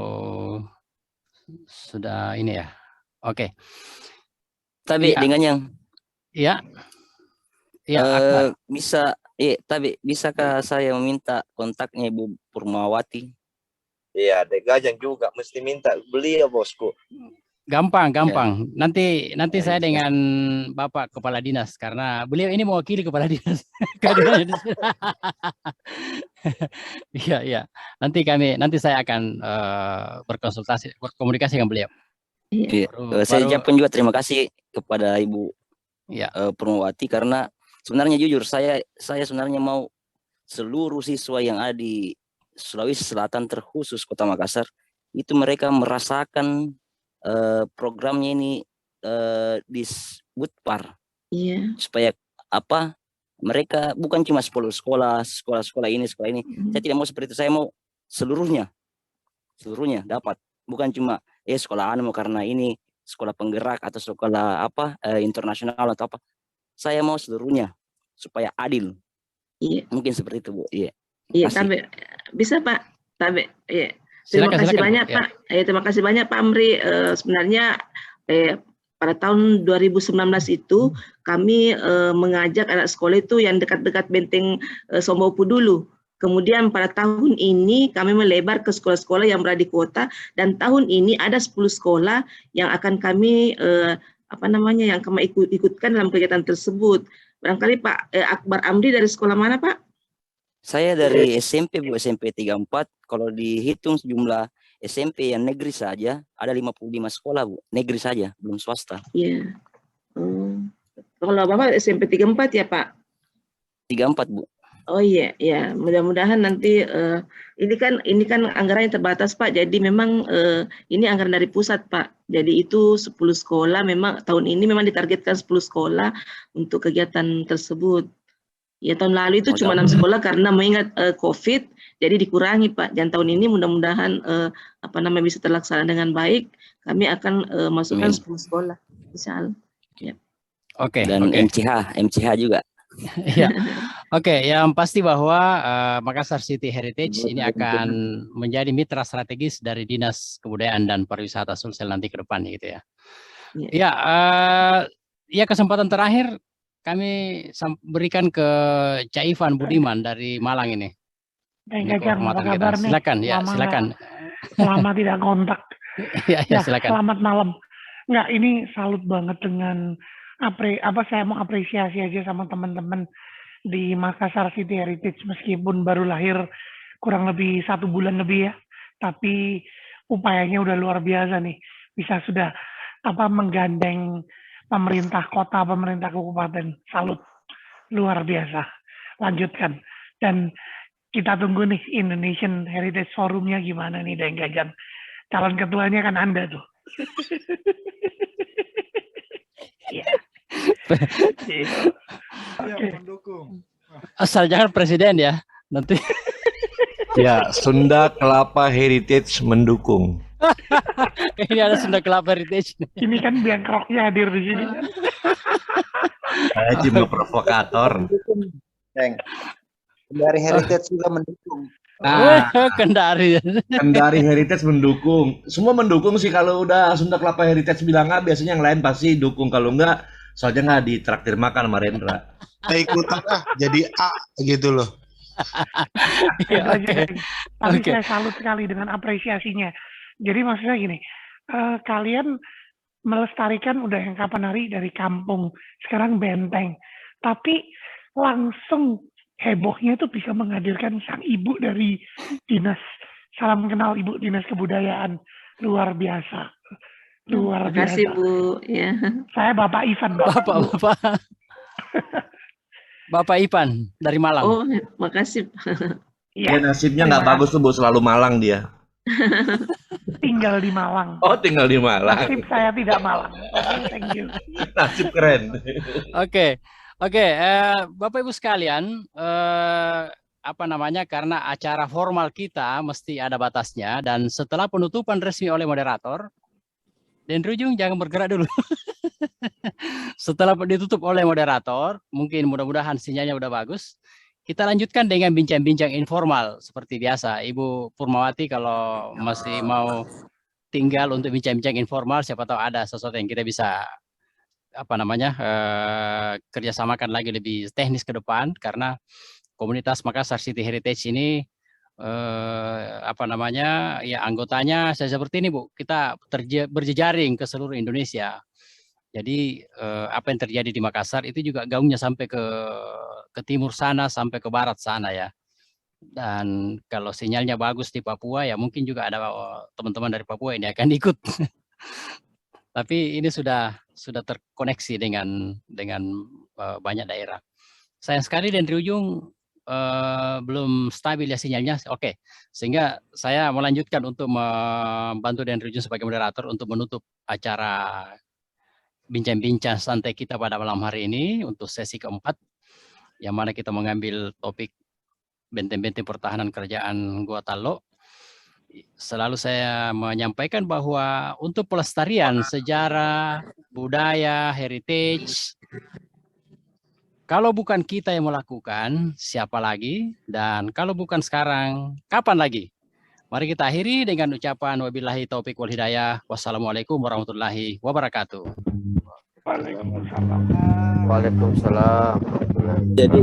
S11: sudah ini ya. Oke.
S6: Tapi dengan yang bisakah saya meminta kontaknya Ibu Purmawati?
S3: Iya, Dek Gajang juga mesti minta beliau, bosku.
S11: Gampang. Nanti saya dengan Bapak Kepala Dinas berkainan beliau ini mewakili Kepala Dinas. Iya. Nanti saya akan berkomunikasi dengan beliau.
S6: Saya ucapkan juga terima kasih kepada Ibu Purmawati karena sebenarnya jujur saya sebenarnya mau seluruh siswa yang ada di Sulawesi Selatan terkhusus Kota Makassar itu mereka merasakan programnya ini di Budpar. Supaya mereka bukan cuma 10 sekolah ini. Saya tidak mau seperti itu, saya mau seluruhnya dapat, bukan cuma sekolah karena ini sekolah penggerak atau sekolah internasional atau apa. Saya mau seluruhnya supaya adil. Mungkin seperti itu, Bu. Iya,
S9: tapi bisa Pak. Terima kasih banyak Pak. Terima kasih banyak Pak Amri. Sebenarnya pada tahun 2019 itu kami mengajak anak sekolah itu yang dekat-dekat benteng Sombopu dulu. Kemudian pada tahun ini kami melebar ke sekolah-sekolah yang berada di kota, dan tahun ini ada 10 sekolah yang akan kami yang kami ikutkan dalam kegiatan tersebut. Barangkali Pak Akbar Amri dari sekolah mana, Pak?
S6: Saya dari SMP, Bu, SMP 34. Kalau dihitung jumlah SMP yang negeri saja ada 55 sekolah, Bu. Negeri saja, belum swasta.
S9: Iya. Kalau Bapak SMP 34 ya, Pak?
S6: 34, Bu.
S9: Oh iya, ya mudah-mudahan nanti ini kan anggarannya terbatas Pak. Jadi memang ini anggaran dari pusat Pak. Jadi itu 10 sekolah memang tahun ini memang ditargetkan 10 sekolah untuk kegiatan tersebut. Ya tahun lalu itu cuma 6 sekolah karena mengingat COVID, jadi dikurangi Pak. Dan tahun ini mudah-mudahan bisa terlaksana dengan baik. Kami akan masukkan 10 sekolah, insyaallah. Ya.
S11: Oke.
S6: Dan MCH juga.
S11: Ya, oke. Yang pasti bahwa Makassar City Heritage ini akan menjadi mitra strategis dari Dinas Kebudayaan dan Pariwisata Sulsel nanti ke depan, gitu ya. Ya, ya kesempatan terakhir kami berikan ke Cak Ivan Budiman dari Malang ini.
S15: Kang, apa kabar nih?
S11: Silakan, ya, silakan.
S15: Lama tidak kontak.
S11: Ya, silakan.
S15: Selamat malam. Enggak, ini salut banget dengan saya mau apresiasi aja sama teman-teman di Makassar City Heritage, meskipun baru lahir kurang lebih 1 bulan lebih ya, tapi upayanya udah luar biasa nih, bisa sudah menggandeng pemerintah kota, pemerintah kabupaten. Salut, luar biasa. Lanjutkan, dan kita tunggu nih Indonesian Heritage Forumnya gimana nih, Deng Gajan. Calon ketuanya kan Anda tuh. Ya.
S2: Mendukung.
S11: Asal jangan presiden ya nanti.
S3: Ya, Sunda Kelapa Heritage mendukung.
S11: Ini ada Sunda Kelapa Heritage.
S15: Ini kan Biangkroknya hadir di sini.
S3: Saya cuma provokator.
S16: Kendari Heritage juga mendukung.
S11: Kendari
S3: Heritage mendukung. Semua mendukung sih, kalau udah Sunda Kelapa Heritage bilang A, biasanya yang lain pasti dukung. Kalau enggak, soalnya nggak ditraktir makan sama Rendra.
S17: Ikutan jadi A gitu loh.
S15: Tapi saya salut sekali dengan apresiasinya. Jadi maksudnya gini, kalian melestarikan udah yang kapan hari dari kampung, sekarang benteng. Tapi langsung hebohnya itu bisa menghadirkan sang ibu dari dinas. Salam kenal Ibu Dinas Kebudayaan. Luar biasa. Luar biasa.
S9: Terima kasih Bu. Ya.
S15: Saya Bapak Ivan.
S11: Bapak Ivan dari Malang.
S9: Oh, makasih.
S3: Ya, nasibnya nggak bagus tuh, Bu, selalu Malang dia.
S15: Tinggal di Malang.
S3: Oh, tinggal di Malang.
S15: Nasib saya tidak Malang. Okay, thank you.
S3: Nasib keren.
S11: Oke, Bapak Ibu sekalian, karena acara formal kita mesti ada batasnya, dan setelah penutupan resmi oleh moderator, Den Rujung jangan bergerak dulu. Setelah ditutup oleh moderator, mungkin mudah-mudahan sinyalnya udah bagus. Kita lanjutkan dengan bincang-bincang informal seperti biasa. Ibu Purmawati kalau masih mau tinggal untuk bincang-bincang informal, siapa tahu ada sesuatu yang kita bisa kerjasamakan lagi lebih teknis ke depan, karena komunitas Makassar City Heritage ini anggotanya saya seperti ini, Bu. Kita berjejaring ke seluruh Indonesia. Jadi apa yang terjadi di Makassar itu juga gaungnya sampai ke timur sana, sampai ke barat sana ya. Dan kalau sinyalnya bagus di Papua, ya mungkin juga ada teman-teman dari Papua ini akan ikut. Tapi ini sudah terkoneksi dengan banyak daerah. Sayang sekali Dan Rujung belum stabil ya sinyalnya. Oke, sehingga saya melanjutkan untuk membantu Dan Rujung sebagai moderator untuk menutup acara bincang-bincang santai kita pada malam hari ini untuk sesi keempat, yang mana kita mengambil topik benteng-benteng pertahanan kerajaan Gua Talo. Selalu saya menyampaikan bahwa untuk pelestarian sejarah, budaya, heritage, kalau bukan kita yang melakukan, siapa lagi? Dan kalau bukan sekarang, kapan lagi? Mari kita akhiri dengan ucapan wabillahi taufiq wal hidayah. Wassalamualaikum warahmatullahi wabarakatuh.
S12: Waalaikumsalam.
S14: Waalaikumsalam.
S3: Jadi